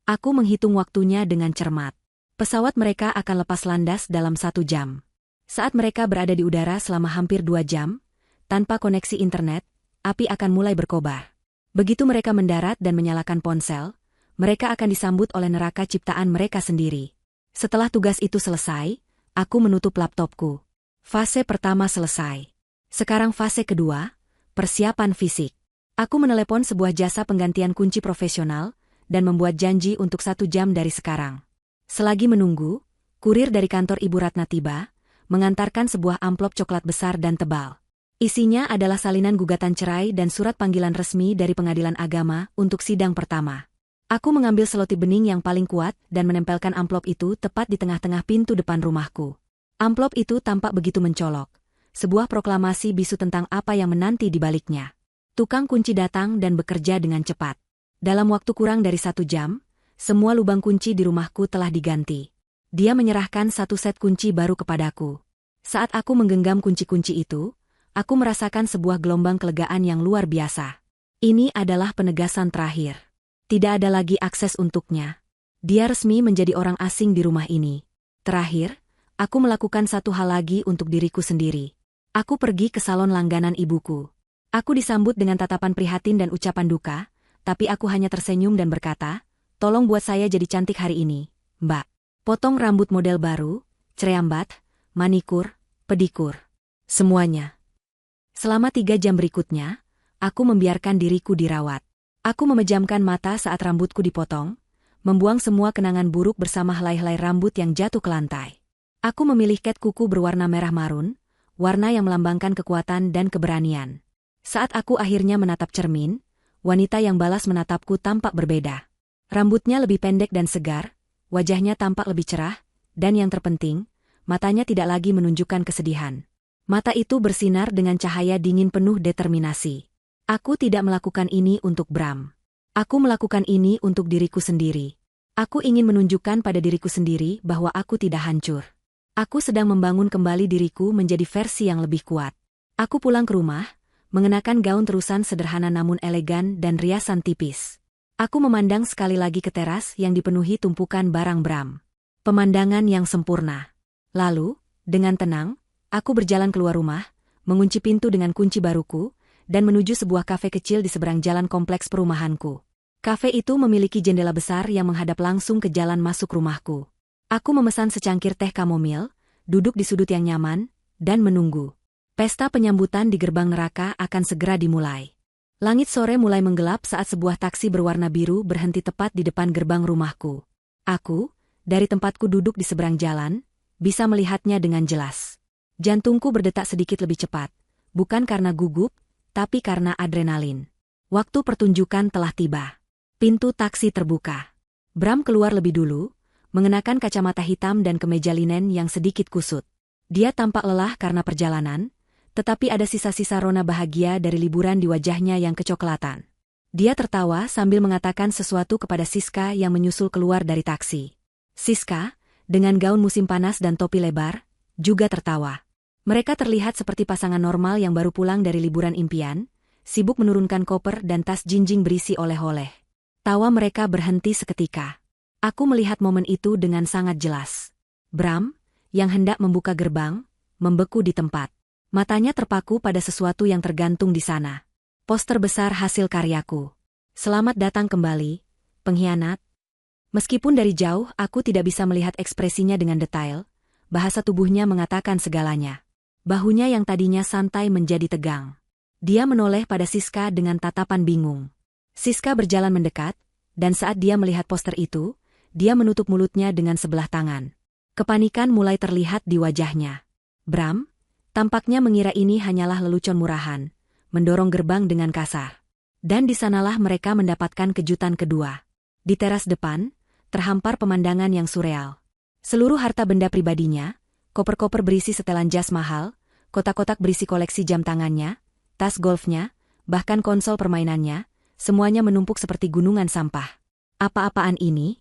Aku menghitung waktunya dengan cermat. Pesawat mereka akan lepas landas dalam 1 jam. Saat mereka berada di udara selama hampir 2 jam, tanpa koneksi internet, api akan mulai berkobar. Begitu mereka mendarat dan menyalakan ponsel, mereka akan disambut oleh neraka ciptaan mereka sendiri. Setelah tugas itu selesai, aku menutup laptopku. Fase pertama selesai. Sekarang fase kedua, persiapan fisik. Aku menelepon sebuah jasa penggantian kunci profesional dan membuat janji untuk 1 jam dari sekarang. Selagi menunggu, kurir dari kantor Ibu Ratna tiba, mengantarkan sebuah amplop coklat besar dan tebal. Isinya adalah salinan gugatan cerai dan surat panggilan resmi dari Pengadilan Agama untuk sidang pertama. Aku mengambil selotip bening yang paling kuat dan menempelkan amplop itu tepat di tengah-tengah pintu depan rumahku. Amplop itu tampak begitu mencolok. Sebuah proklamasi bisu tentang apa yang menanti di baliknya. Tukang kunci datang dan bekerja dengan cepat. Dalam waktu kurang dari 1 jam, semua lubang kunci di rumahku telah diganti. Dia menyerahkan 1 set kunci baru kepadaku. Saat aku menggenggam kunci-kunci itu, aku merasakan sebuah gelombang kelegaan yang luar biasa. Ini adalah penegasan terakhir. Tidak ada lagi akses untuknya. Dia resmi menjadi orang asing di rumah ini. Terakhir, aku melakukan satu hal lagi untuk diriku sendiri. Aku pergi ke salon langganan ibuku. Aku disambut dengan tatapan prihatin dan ucapan duka, tapi aku hanya tersenyum dan berkata, "Tolong buat saya jadi cantik hari ini, Mbak." Potong rambut model baru, cerambat, manikur, pedikur. Semuanya. Selama 3 jam berikutnya, aku membiarkan diriku dirawat. Aku memejamkan mata saat rambutku dipotong, membuang semua kenangan buruk bersama helai-helai rambut yang jatuh ke lantai. Aku memilih cat kuku berwarna merah marun, warna yang melambangkan kekuatan dan keberanian. Saat aku akhirnya menatap cermin, wanita yang balas menatapku tampak berbeda. Rambutnya lebih pendek dan segar, wajahnya tampak lebih cerah, dan yang terpenting, matanya tidak lagi menunjukkan kesedihan. Mata itu bersinar dengan cahaya dingin penuh determinasi. Aku tidak melakukan ini untuk Bram. Aku melakukan ini untuk diriku sendiri. Aku ingin menunjukkan pada diriku sendiri bahwa aku tidak hancur. Aku sedang membangun kembali diriku menjadi versi yang lebih kuat. Aku pulang ke rumah, mengenakan gaun terusan sederhana namun elegan dan riasan tipis. Aku memandang sekali lagi ke teras yang dipenuhi tumpukan barang Bram. Pemandangan yang sempurna. Lalu, dengan tenang, Aku berjalan keluar rumah, mengunci pintu dengan kunci baruku, dan menuju sebuah kafe kecil di seberang jalan kompleks perumahanku. Kafe itu memiliki jendela besar yang menghadap langsung ke jalan masuk rumahku. Aku memesan secangkir teh kamomil, duduk di sudut yang nyaman, dan menunggu. Pesta penyambutan di gerbang neraka akan segera dimulai. Langit sore mulai menggelap saat sebuah taksi berwarna biru berhenti tepat di depan gerbang rumahku. Aku, dari tempatku duduk di seberang jalan, bisa melihatnya dengan jelas. Jantungku berdetak sedikit lebih cepat, bukan karena gugup, tapi karena adrenalin. Waktu pertunjukan telah tiba. Pintu taksi terbuka. Bram keluar lebih dulu, mengenakan kacamata hitam dan kemeja linen yang sedikit kusut. Dia tampak lelah karena perjalanan, tetapi ada sisa-sisa rona bahagia dari liburan di wajahnya yang kecoklatan. Dia tertawa sambil mengatakan sesuatu kepada Siska yang menyusul keluar dari taksi. Siska, dengan gaun musim panas dan topi lebar, juga tertawa. Mereka terlihat seperti pasangan normal yang baru pulang dari liburan impian, sibuk menurunkan koper dan tas jinjing berisi oleh-oleh. Tawa mereka berhenti seketika. Aku melihat momen itu dengan sangat jelas. Bram, yang hendak membuka gerbang, membeku di tempat. Matanya terpaku pada sesuatu yang tergantung di sana. Poster besar hasil karyaku. Selamat datang kembali, pengkhianat. Meskipun dari jauh aku tidak bisa melihat ekspresinya dengan detail, bahasa tubuhnya mengatakan segalanya. Bahunya yang tadinya santai menjadi tegang. Dia menoleh pada Siska dengan tatapan bingung. Siska berjalan mendekat, dan saat dia melihat poster itu, dia menutup mulutnya dengan sebelah tangan. Kepanikan mulai terlihat di wajahnya. Bram, tampaknya mengira ini hanyalah lelucon murahan, mendorong gerbang dengan kasar. Dan di sanalah mereka mendapatkan kejutan kedua. Di teras depan, terhampar pemandangan yang surreal. Seluruh harta benda pribadinya, koper-koper berisi setelan jas mahal, kotak-kotak berisi koleksi jam tangannya, tas golfnya, bahkan konsol permainannya, semuanya menumpuk seperti gunungan sampah. Apa-apaan ini?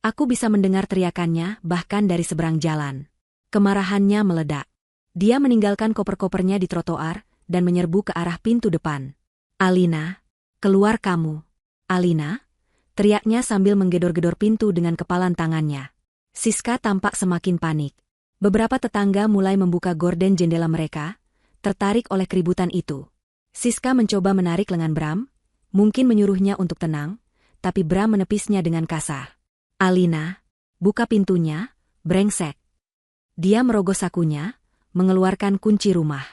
Aku bisa mendengar teriakannya bahkan dari seberang jalan. Kemarahannya meledak. Dia meninggalkan koper-kopernya di trotoar dan menyerbu ke arah pintu depan. Alina, keluar kamu. Alina, teriaknya sambil menggedor-gedor pintu dengan kepalan tangannya. Siska tampak semakin panik. Beberapa tetangga mulai membuka gorden jendela mereka, tertarik oleh keributan itu. Siska mencoba menarik lengan Bram, mungkin menyuruhnya untuk tenang, tapi Bram menepisnya dengan kasar. Alina, buka pintunya, brengsek. Dia merogoh sakunya, mengeluarkan kunci rumah.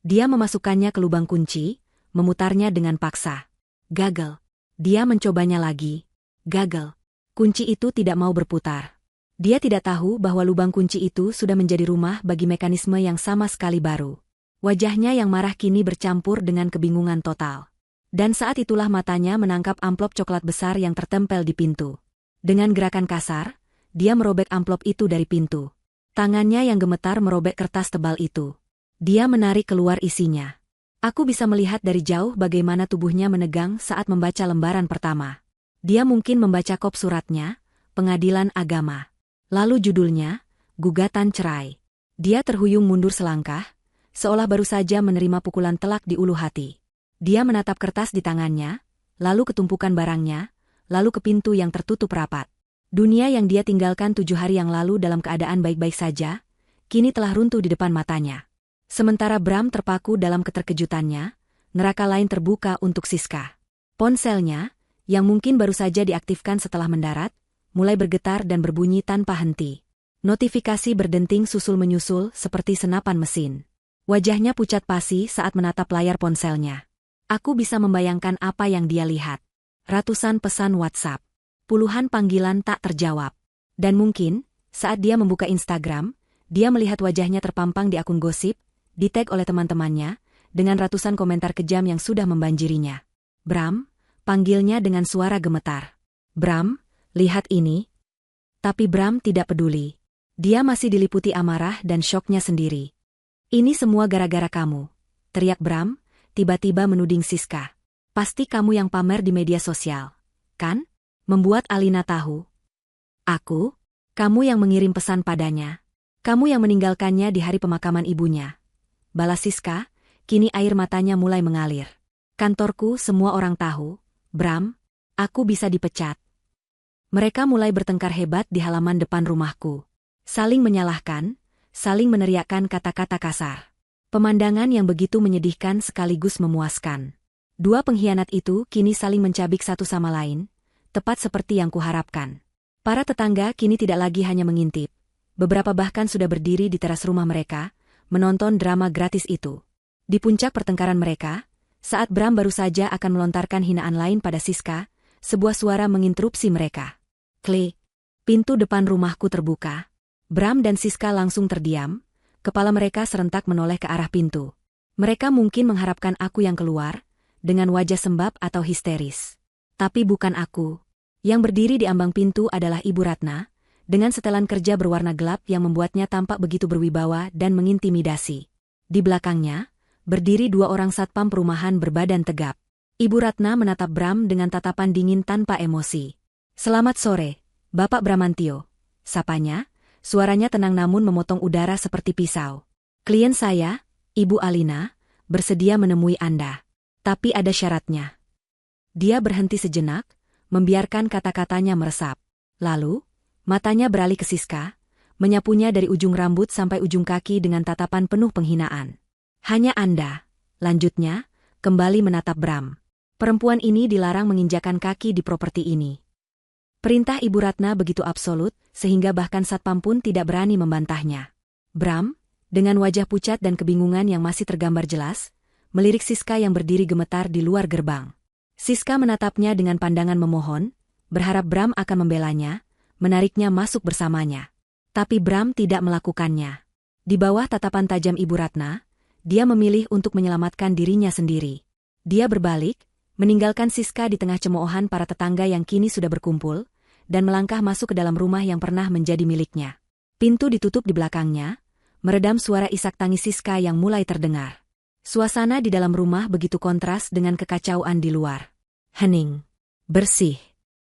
Dia memasukkannya ke lubang kunci, memutarnya dengan paksa. Gagal. Dia mencobanya lagi. Gagal. Kunci itu tidak mau berputar. Dia tidak tahu bahwa lubang kunci itu sudah menjadi rumah bagi mekanisme yang sama sekali baru. Wajahnya yang marah kini bercampur dengan kebingungan total. Dan saat itulah matanya menangkap amplop coklat besar yang tertempel di pintu. Dengan gerakan kasar, dia merobek amplop itu dari pintu. Tangannya yang gemetar merobek kertas tebal itu. Dia menarik keluar isinya. Aku bisa melihat dari jauh bagaimana tubuhnya menegang saat membaca lembaran pertama. Dia mungkin membaca kop suratnya, Pengadilan Agama. Lalu judulnya, Gugatan Cerai. Dia terhuyung mundur selangkah, seolah baru saja menerima pukulan telak di ulu hati. Dia menatap kertas di tangannya, lalu ke tumpukan barangnya, lalu ke pintu yang tertutup rapat. Dunia yang dia tinggalkan 7 hari yang lalu dalam keadaan baik-baik saja, kini telah runtuh di depan matanya. Sementara Bram terpaku dalam keterkejutannya, neraka lain terbuka untuk Siska. Ponselnya, yang mungkin baru saja diaktifkan setelah mendarat, mulai bergetar dan berbunyi tanpa henti. Notifikasi berdenting susul-menyusul seperti senapan mesin. Wajahnya pucat pasi saat menatap layar ponselnya. Aku bisa membayangkan apa yang dia lihat. Ratusan pesan WhatsApp. Puluhan panggilan tak terjawab. Dan mungkin, saat dia membuka Instagram, dia melihat wajahnya terpampang di akun gosip, di-tag oleh teman-temannya, dengan ratusan komentar kejam yang sudah membanjirinya. Bram, panggilnya dengan suara gemetar. Bram, lihat ini. Tapi Bram tidak peduli. Dia masih diliputi amarah dan syoknya sendiri. Ini semua gara-gara kamu, teriak Bram, tiba-tiba menuding Siska. Pasti kamu yang pamer di media sosial, kan? Membuat Alina tahu. Aku? Kamu yang mengirim pesan padanya. Kamu yang meninggalkannya di hari pemakaman ibunya. Balas Siska, kini air matanya mulai mengalir. Kantorku semua orang tahu, Bram, aku bisa dipecat. Mereka mulai bertengkar hebat di halaman depan rumahku. Saling menyalahkan, saling meneriakkan kata-kata kasar. Pemandangan yang begitu menyedihkan sekaligus memuaskan. Dua pengkhianat itu kini saling mencabik satu sama lain, tepat seperti yang kuharapkan. Para tetangga kini tidak lagi hanya mengintip. Beberapa bahkan sudah berdiri di teras rumah mereka, menonton drama gratis itu. Di puncak pertengkaran mereka, saat Bram baru saja akan melontarkan hinaan lain pada Siska, sebuah suara menginterupsi mereka. Klik. Pintu depan rumahku terbuka. Bram dan Siska langsung terdiam, kepala mereka serentak menoleh ke arah pintu. Mereka mungkin mengharapkan aku yang keluar, dengan wajah sembab atau histeris. Tapi bukan aku. Yang berdiri di ambang pintu adalah Ibu Ratna, dengan setelan kerja berwarna gelap yang membuatnya tampak begitu berwibawa dan mengintimidasi. Di belakangnya, berdiri dua orang satpam perumahan berbadan tegap. Ibu Ratna menatap Bram dengan tatapan dingin tanpa emosi. "Selamat sore, Bapak Bramantio," sapanya, suaranya tenang namun memotong udara seperti pisau. "Klien saya, Ibu Alina, bersedia menemui Anda. Tapi ada syaratnya." Dia berhenti sejenak, membiarkan kata-katanya meresap. Lalu, matanya beralih ke Siska, menyapunya dari ujung rambut sampai ujung kaki dengan tatapan penuh penghinaan. "Hanya Anda," lanjutnya, kembali menatap Bram. Perempuan ini dilarang menginjakan kaki di properti ini. Perintah Ibu Ratna begitu absolut, sehingga bahkan satpam pun tidak berani membantahnya. Bram, dengan wajah pucat dan kebingungan yang masih tergambar jelas, melirik Siska yang berdiri gemetar di luar gerbang. Siska menatapnya dengan pandangan memohon, berharap Bram akan membelanya, menariknya masuk bersamanya. Tapi Bram tidak melakukannya. Di bawah tatapan tajam Ibu Ratna, dia memilih untuk menyelamatkan dirinya sendiri. Dia berbalik, meninggalkan Siska di tengah cemoohan para tetangga yang kini sudah berkumpul, dan melangkah masuk ke dalam rumah yang pernah menjadi miliknya. Pintu ditutup di belakangnya, meredam suara isak tangis Siska yang mulai terdengar. Suasana di dalam rumah begitu kontras dengan kekacauan di luar. Hening. Bersih.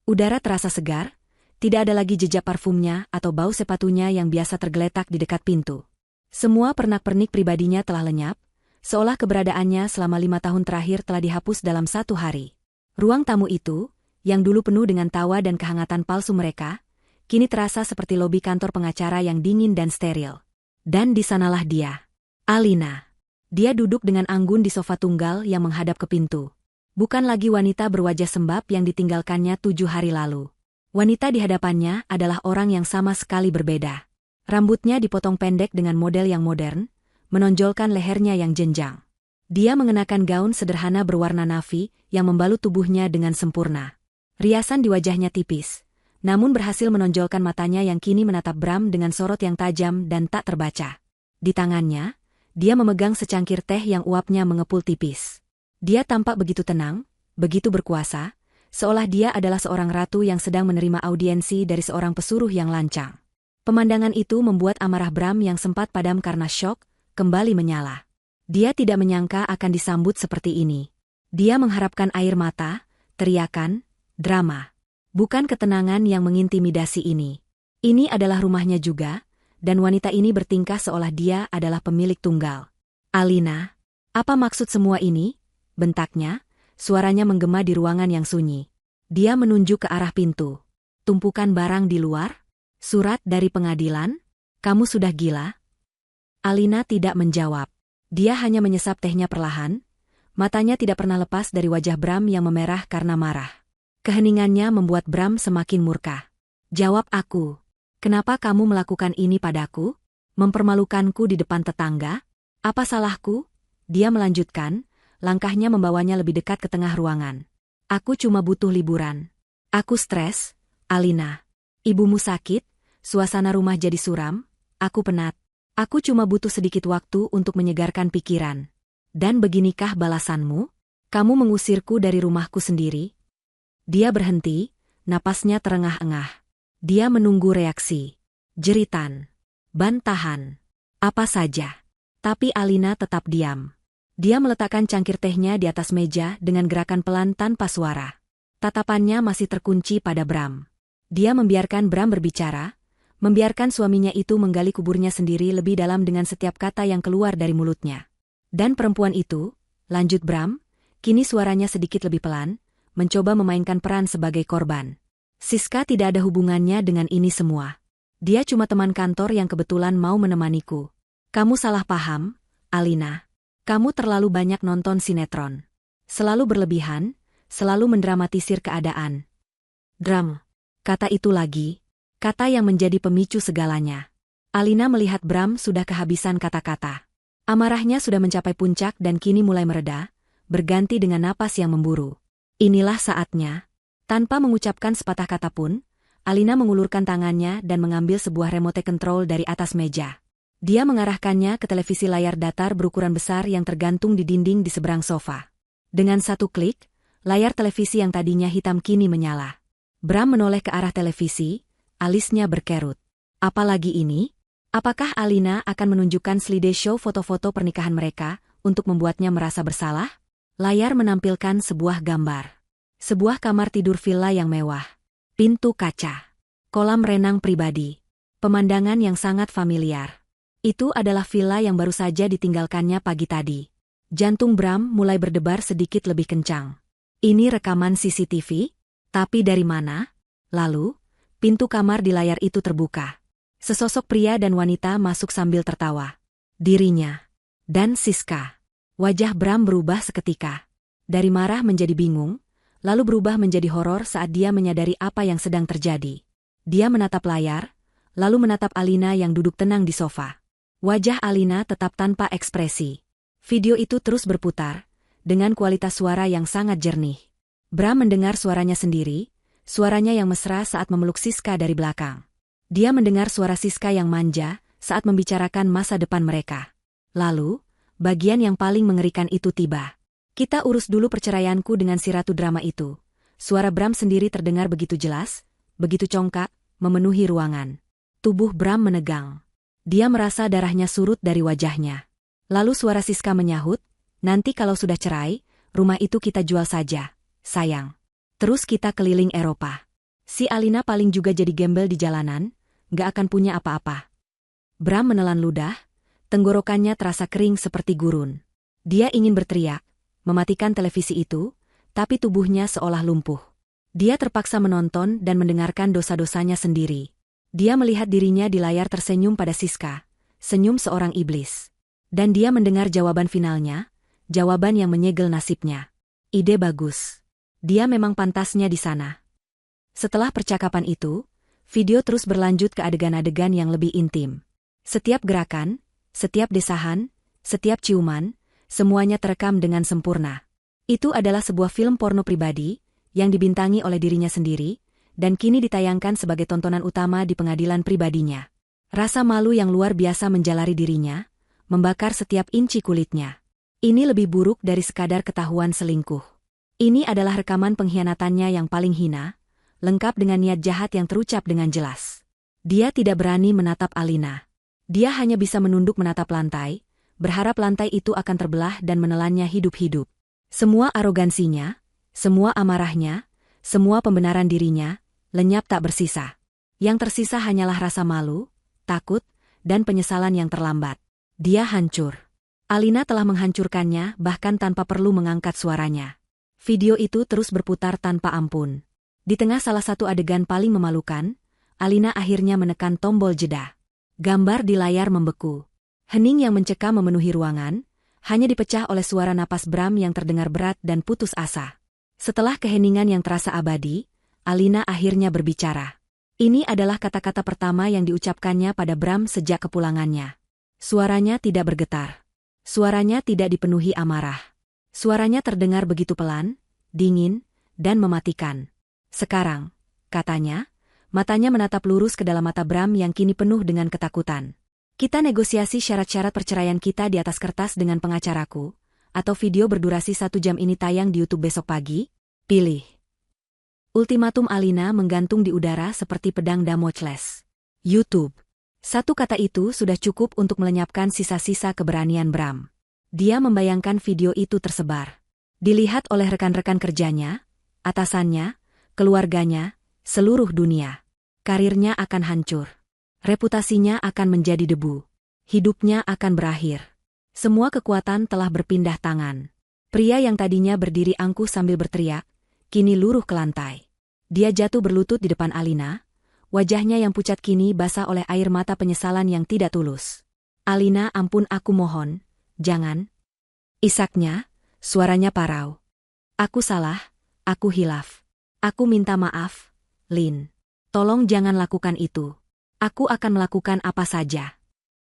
Udara terasa segar, tidak ada lagi jejak parfumnya atau bau sepatunya yang biasa tergeletak di dekat pintu. Semua pernak-pernik pribadinya telah lenyap, seolah keberadaannya selama 5 tahun terakhir telah dihapus dalam 1 hari. Ruang tamu itu, yang dulu penuh dengan tawa dan kehangatan palsu mereka, kini terasa seperti lobi kantor pengacara yang dingin dan steril. Dan di sanalah dia. Alina. Dia duduk dengan anggun di sofa tunggal yang menghadap ke pintu. Bukan lagi wanita berwajah sembab yang ditinggalkannya 7 hari lalu. Wanita di hadapannya adalah orang yang sama sekali berbeda. Rambutnya dipotong pendek dengan model yang modern, menonjolkan lehernya yang jenjang. Dia mengenakan gaun sederhana berwarna navy yang membalut tubuhnya dengan sempurna. Riasan di wajahnya tipis, namun berhasil menonjolkan matanya yang kini menatap Bram dengan sorot yang tajam dan tak terbaca. Di tangannya, dia memegang secangkir teh yang uapnya mengepul tipis. Dia tampak begitu tenang, begitu berkuasa, seolah dia adalah seorang ratu yang sedang menerima audiensi dari seorang pesuruh yang lancang. Pemandangan itu membuat amarah Bram yang sempat padam karena syok, kembali menyala. Dia tidak menyangka akan disambut seperti ini. Dia mengharapkan air mata, teriakan, drama. Bukan ketenangan yang mengintimidasi ini. Ini adalah rumahnya juga, dan wanita ini bertingkah seolah dia adalah pemilik tunggal. "Alina, apa maksud semua ini?" bentaknya, suaranya menggema di ruangan yang sunyi. Dia menunjuk ke arah pintu. "Tumpukan barang di luar? Surat dari pengadilan? Kamu sudah gila?" Alina tidak menjawab. Dia hanya menyesap tehnya perlahan, matanya tidak pernah lepas dari wajah Bram yang memerah karena marah. Keheningannya membuat Bram semakin murka. "Jawab aku. Kenapa kamu melakukan ini padaku? Mempermalukanku di depan tetangga? Apa salahku?" Dia melanjutkan, langkahnya membawanya lebih dekat ke tengah ruangan. "Aku cuma butuh liburan. Aku stres, Alina. Ibumu sakit, suasana rumah jadi suram, aku penat. Aku cuma butuh sedikit waktu untuk menyegarkan pikiran. Dan beginikah balasanmu? Kamu mengusirku dari rumahku sendiri?" Dia berhenti, napasnya terengah-engah. Dia menunggu reaksi. Jeritan. Bantahan. Apa saja. Tapi Alina tetap diam. Dia meletakkan cangkir tehnya di atas meja dengan gerakan pelan tanpa suara. Tatapannya masih terkunci pada Bram. Dia membiarkan Bram berbicara, membiarkan suaminya itu menggali kuburnya sendiri lebih dalam dengan setiap kata yang keluar dari mulutnya. Dan perempuan itu, lanjut Bram, kini suaranya sedikit lebih pelan, mencoba memainkan peran sebagai korban. Siska tidak ada hubungannya dengan ini semua. Dia cuma teman kantor yang kebetulan mau menemaniku. Kamu salah paham, Alina. Kamu terlalu banyak nonton sinetron. Selalu berlebihan, selalu mendramatisir keadaan. Dram. Kata itu lagi. Kata yang menjadi pemicu segalanya. Alina melihat Bram sudah kehabisan kata-kata. Amarahnya sudah mencapai puncak dan kini mulai mereda, berganti dengan napas yang memburu. Inilah saatnya. Tanpa mengucapkan sepatah kata pun, Alina mengulurkan tangannya dan mengambil sebuah remote control dari atas meja. Dia mengarahkannya ke televisi layar datar berukuran besar yang tergantung di dinding di seberang sofa. Dengan satu klik, layar televisi yang tadinya hitam kini menyala. Bram menoleh ke arah televisi, alisnya berkerut. Apalagi ini? Apakah Alina akan menunjukkan slideshow foto-foto pernikahan mereka untuk membuatnya merasa bersalah? Layar menampilkan sebuah gambar. Sebuah kamar tidur villa yang mewah. Pintu kaca. Kolam renang pribadi. Pemandangan yang sangat familiar. Itu adalah villa yang baru saja ditinggalkannya pagi tadi. Jantung Bram mulai berdebar sedikit lebih kencang. Ini rekaman CCTV? Tapi dari mana? Lalu, pintu kamar di layar itu terbuka. Sesosok pria dan wanita masuk sambil tertawa. Dirinya. Dan Siska. Wajah Bram berubah seketika. Dari marah menjadi bingung, lalu berubah menjadi horor saat dia menyadari apa yang sedang terjadi. Dia menatap layar, lalu menatap Alina yang duduk tenang di sofa. Wajah Alina tetap tanpa ekspresi. Video itu terus berputar, dengan kualitas suara yang sangat jernih. Bram mendengar suaranya sendiri, suaranya yang mesra saat memeluk Siska dari belakang. Dia mendengar suara Siska yang manja saat membicarakan masa depan mereka. Lalu, bagian yang paling mengerikan itu tiba. Kita urus dulu perceraianku dengan si ratu drama itu. Suara Bram sendiri terdengar begitu jelas, begitu congkak, memenuhi ruangan. Tubuh Bram menegang. Dia merasa darahnya surut dari wajahnya. Lalu suara Siska menyahut, nanti kalau sudah cerai, rumah itu kita jual saja, sayang. Terus kita keliling Eropa. Si Alina paling juga jadi gembel di jalanan, gak akan punya apa-apa. Bram menelan ludah, tenggorokannya terasa kering seperti gurun. Dia ingin berteriak, mematikan televisi itu, tapi tubuhnya seolah lumpuh. Dia terpaksa menonton dan mendengarkan dosa-dosanya sendiri. Dia melihat dirinya di layar tersenyum pada Siska, senyum seorang iblis. Dan dia mendengar jawaban finalnya, jawaban yang menyegel nasibnya. Ide bagus. Dia memang pantasnya di sana. Setelah percakapan itu, video terus berlanjut ke adegan-adegan yang lebih intim. Setiap gerakan, setiap desahan, setiap ciuman, semuanya terekam dengan sempurna. Itu adalah sebuah film porno pribadi, yang dibintangi oleh dirinya sendiri, dan kini ditayangkan sebagai tontonan utama di pengadilan pribadinya. Rasa malu yang luar biasa menjalari dirinya, membakar setiap inci kulitnya. Ini lebih buruk dari sekadar ketahuan selingkuh. Ini adalah rekaman pengkhianatannya yang paling hina, lengkap dengan niat jahat yang terucap dengan jelas. Dia tidak berani menatap Alina. Dia hanya bisa menunduk menatap lantai, berharap lantai itu akan terbelah dan menelannya hidup-hidup. Semua arogansinya, semua amarahnya, semua pembenaran dirinya, lenyap tak bersisa. Yang tersisa hanyalah rasa malu, takut, dan penyesalan yang terlambat. Dia hancur. Alina telah menghancurkannya bahkan tanpa perlu mengangkat suaranya. Video itu terus berputar tanpa ampun. Di tengah salah satu adegan paling memalukan, Alina akhirnya menekan tombol jeda. Gambar di layar membeku. Hening yang mencekam memenuhi ruangan, hanya dipecah oleh suara napas Bram yang terdengar berat dan putus asa. Setelah keheningan yang terasa abadi, Alina akhirnya berbicara. Ini adalah kata-kata pertama yang diucapkannya pada Bram sejak kepulangannya. Suaranya tidak bergetar. Suaranya tidak dipenuhi amarah. Suaranya terdengar begitu pelan, dingin, dan mematikan. Sekarang, katanya, matanya menatap lurus ke dalam mata Bram yang kini penuh dengan ketakutan. Kita negosiasi syarat-syarat perceraian kita di atas kertas dengan pengacaraku, atau video berdurasi 1 jam ini tayang di YouTube besok pagi? Pilih. Ultimatum Alina menggantung di udara seperti pedang Damocles. YouTube. Satu kata itu sudah cukup untuk melenyapkan sisa-sisa keberanian Bram. Dia membayangkan video itu tersebar. Dilihat oleh rekan-rekan kerjanya, atasannya, keluarganya, seluruh dunia. Karirnya akan hancur. Reputasinya akan menjadi debu. Hidupnya akan berakhir. Semua kekuatan telah berpindah tangan. Pria yang tadinya berdiri angkuh sambil berteriak, kini luruh ke lantai. Dia jatuh berlutut di depan Alina, Wajahnya yang pucat kini basah oleh air mata penyesalan yang tidak tulus. Alina, ampun, aku mohon, jangan. Isaknya, suaranya parau. Aku salah, aku hilaf. Aku minta maaf, Lin. Tolong jangan lakukan itu. Aku akan melakukan apa saja.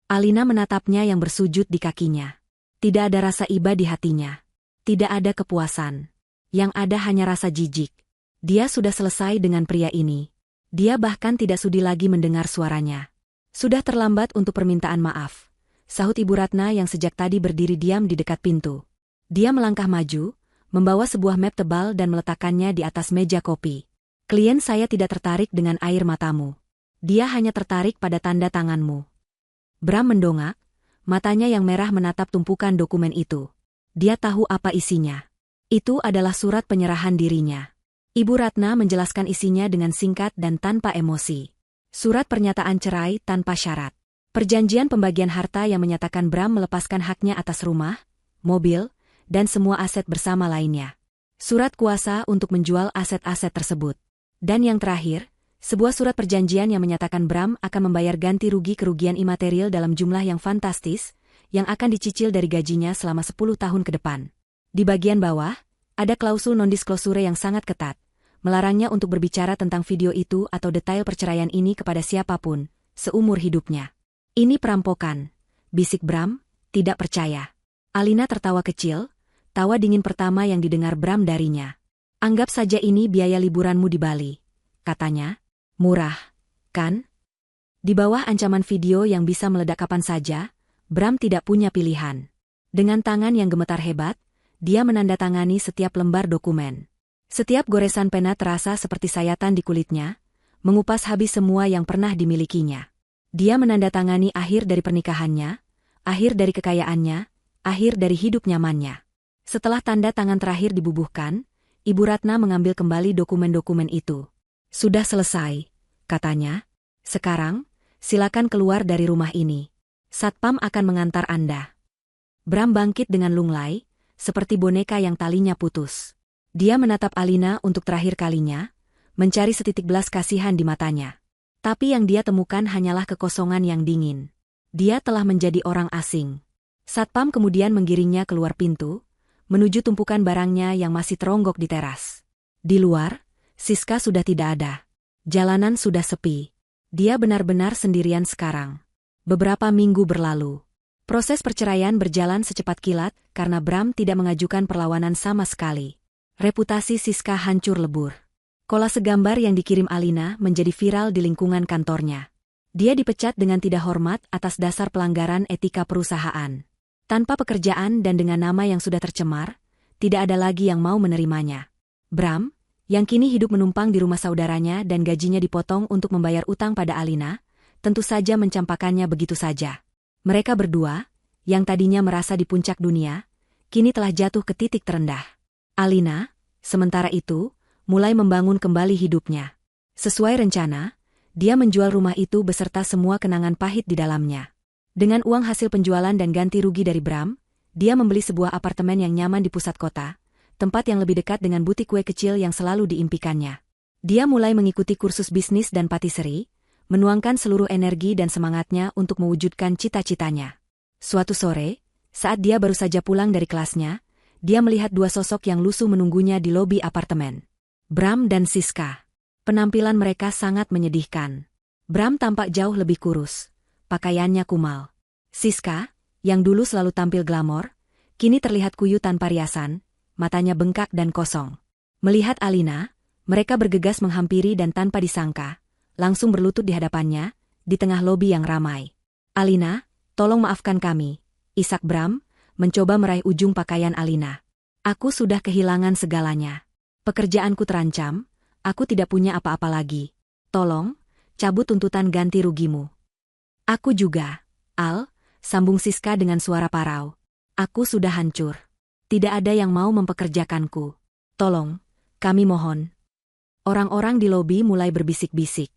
Alina menatapnya yang bersujud di kakinya. Tidak ada rasa iba di hatinya. Tidak ada kepuasan. Yang ada hanya rasa jijik. Dia sudah selesai dengan pria ini. Dia bahkan tidak sudi lagi mendengar suaranya. Sudah terlambat untuk permintaan maaf, sahut Ibu Ratna yang sejak tadi berdiri diam di dekat pintu. Dia melangkah maju, membawa sebuah map tebal dan meletakkannya di atas meja kopi. Klien saya tidak tertarik dengan air matamu. Dia hanya tertarik pada tanda tanganmu. Bram mendongak, matanya yang merah menatap tumpukan dokumen itu. Dia tahu apa isinya. Itu adalah surat penyerahan dirinya. Ibu Ratna menjelaskan isinya dengan singkat dan tanpa emosi. Surat pernyataan cerai tanpa syarat. Perjanjian pembagian harta yang menyatakan Bram melepaskan haknya atas rumah, mobil, dan semua aset bersama lainnya. Surat kuasa untuk menjual aset-aset tersebut. Dan yang terakhir, sebuah surat perjanjian yang menyatakan Bram akan membayar ganti rugi kerugian imaterial dalam jumlah yang fantastis, yang akan dicicil dari gajinya selama 10 tahun ke depan. Di bagian bawah, ada klausul non-disclosure yang sangat ketat. Melarangnya untuk berbicara tentang video itu atau detail perceraian ini kepada siapapun, seumur hidupnya. Ini perampokan, bisik Bram, tidak percaya. Alina tertawa kecil, tawa dingin pertama yang didengar Bram darinya. Anggap saja ini biaya liburanmu di Bali, katanya. Murah, kan? Di bawah ancaman video yang bisa meledak kapan saja, Bram tidak punya pilihan. Dengan tangan yang gemetar hebat, dia menandatangani setiap lembar dokumen. Setiap goresan pena terasa seperti sayatan di kulitnya, mengupas habis semua yang pernah dimilikinya. Dia menandatangani akhir dari pernikahannya, akhir dari kekayaannya, akhir dari hidup nyamannya. Setelah tanda tangan terakhir dibubuhkan, Ibu Ratna mengambil kembali dokumen-dokumen itu. Sudah selesai, katanya. Sekarang, silakan keluar dari rumah ini. Satpam akan mengantar Anda. Bram bangkit dengan lunglai, seperti boneka yang talinya putus. Dia menatap Alina untuk terakhir kalinya, mencari setitik belas kasihan di matanya. Tapi yang dia temukan hanyalah kekosongan yang dingin. Dia telah menjadi orang asing. Satpam kemudian menggiringnya keluar pintu, menuju tumpukan barangnya yang masih teronggok di teras. Di luar, Siska sudah tidak ada. Jalanan sudah sepi. Dia benar-benar sendirian sekarang. Beberapa minggu berlalu. Proses perceraian berjalan secepat kilat karena Bram tidak mengajukan perlawanan sama sekali. Reputasi Siska hancur lebur. Kolase gambar yang dikirim Alina menjadi viral di lingkungan kantornya. Dia dipecat dengan tidak hormat atas dasar pelanggaran etika perusahaan. Tanpa pekerjaan dan dengan nama yang sudah tercemar, tidak ada lagi yang mau menerimanya. Bram, yang kini hidup menumpang di rumah saudaranya dan gajinya dipotong untuk membayar utang pada Alina, tentu saja mencampakkannya begitu saja. Mereka berdua, yang tadinya merasa di puncak dunia, kini telah jatuh ke titik terendah. Alina, sementara itu, mulai membangun kembali hidupnya. Sesuai rencana, dia menjual rumah itu beserta semua kenangan pahit di dalamnya. Dengan uang hasil penjualan dan ganti rugi dari Bram, dia membeli sebuah apartemen yang nyaman di pusat kota, tempat yang lebih dekat dengan butik kue kecil yang selalu diimpikannya. Dia mulai mengikuti kursus bisnis dan patisserie, menuangkan seluruh energi dan semangatnya untuk mewujudkan cita-citanya. Suatu sore, saat dia baru saja pulang dari kelasnya, dia melihat dua sosok yang lusuh menunggunya di lobi apartemen. Bram dan Siska. Penampilan mereka sangat menyedihkan. Bram tampak jauh lebih kurus. Pakaiannya kumal. Siska, yang dulu selalu tampil glamor, kini terlihat kuyu tanpa riasan, matanya bengkak dan kosong. Melihat Alina, mereka bergegas menghampiri dan tanpa disangka, langsung berlutut di hadapannya, di tengah lobi yang ramai. Alina, tolong maafkan kami, isak Bram, mencoba meraih ujung pakaian Alina. Aku sudah kehilangan segalanya. Pekerjaanku terancam, aku tidak punya apa-apa lagi. Tolong, cabut tuntutan ganti rugimu. Aku juga, Al, sambung Siska dengan suara parau. Aku sudah hancur. Tidak ada yang mau mempekerjakanku. Tolong, kami mohon. Orang-orang di lobi mulai berbisik-bisik.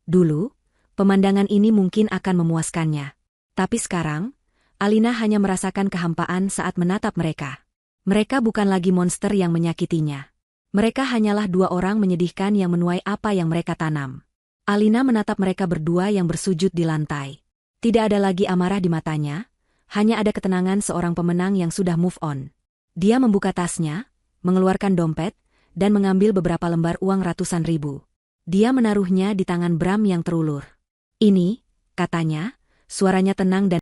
Dulu, pemandangan ini mungkin akan memuaskannya. Tapi sekarang, Alina hanya merasakan kehampaan saat menatap mereka. Mereka bukan lagi monster yang menyakitinya. Mereka hanyalah dua orang menyedihkan yang menuai apa yang mereka tanam. Alina menatap mereka berdua yang bersujud di lantai. Tidak ada lagi amarah di matanya, hanya ada ketenangan seorang pemenang yang sudah move on. Dia membuka tasnya, mengeluarkan dompet, dan mengambil beberapa lembar uang ratusan ribu. Dia menaruhnya di tangan Bram yang terulur. "Ini," katanya, suaranya tenang dan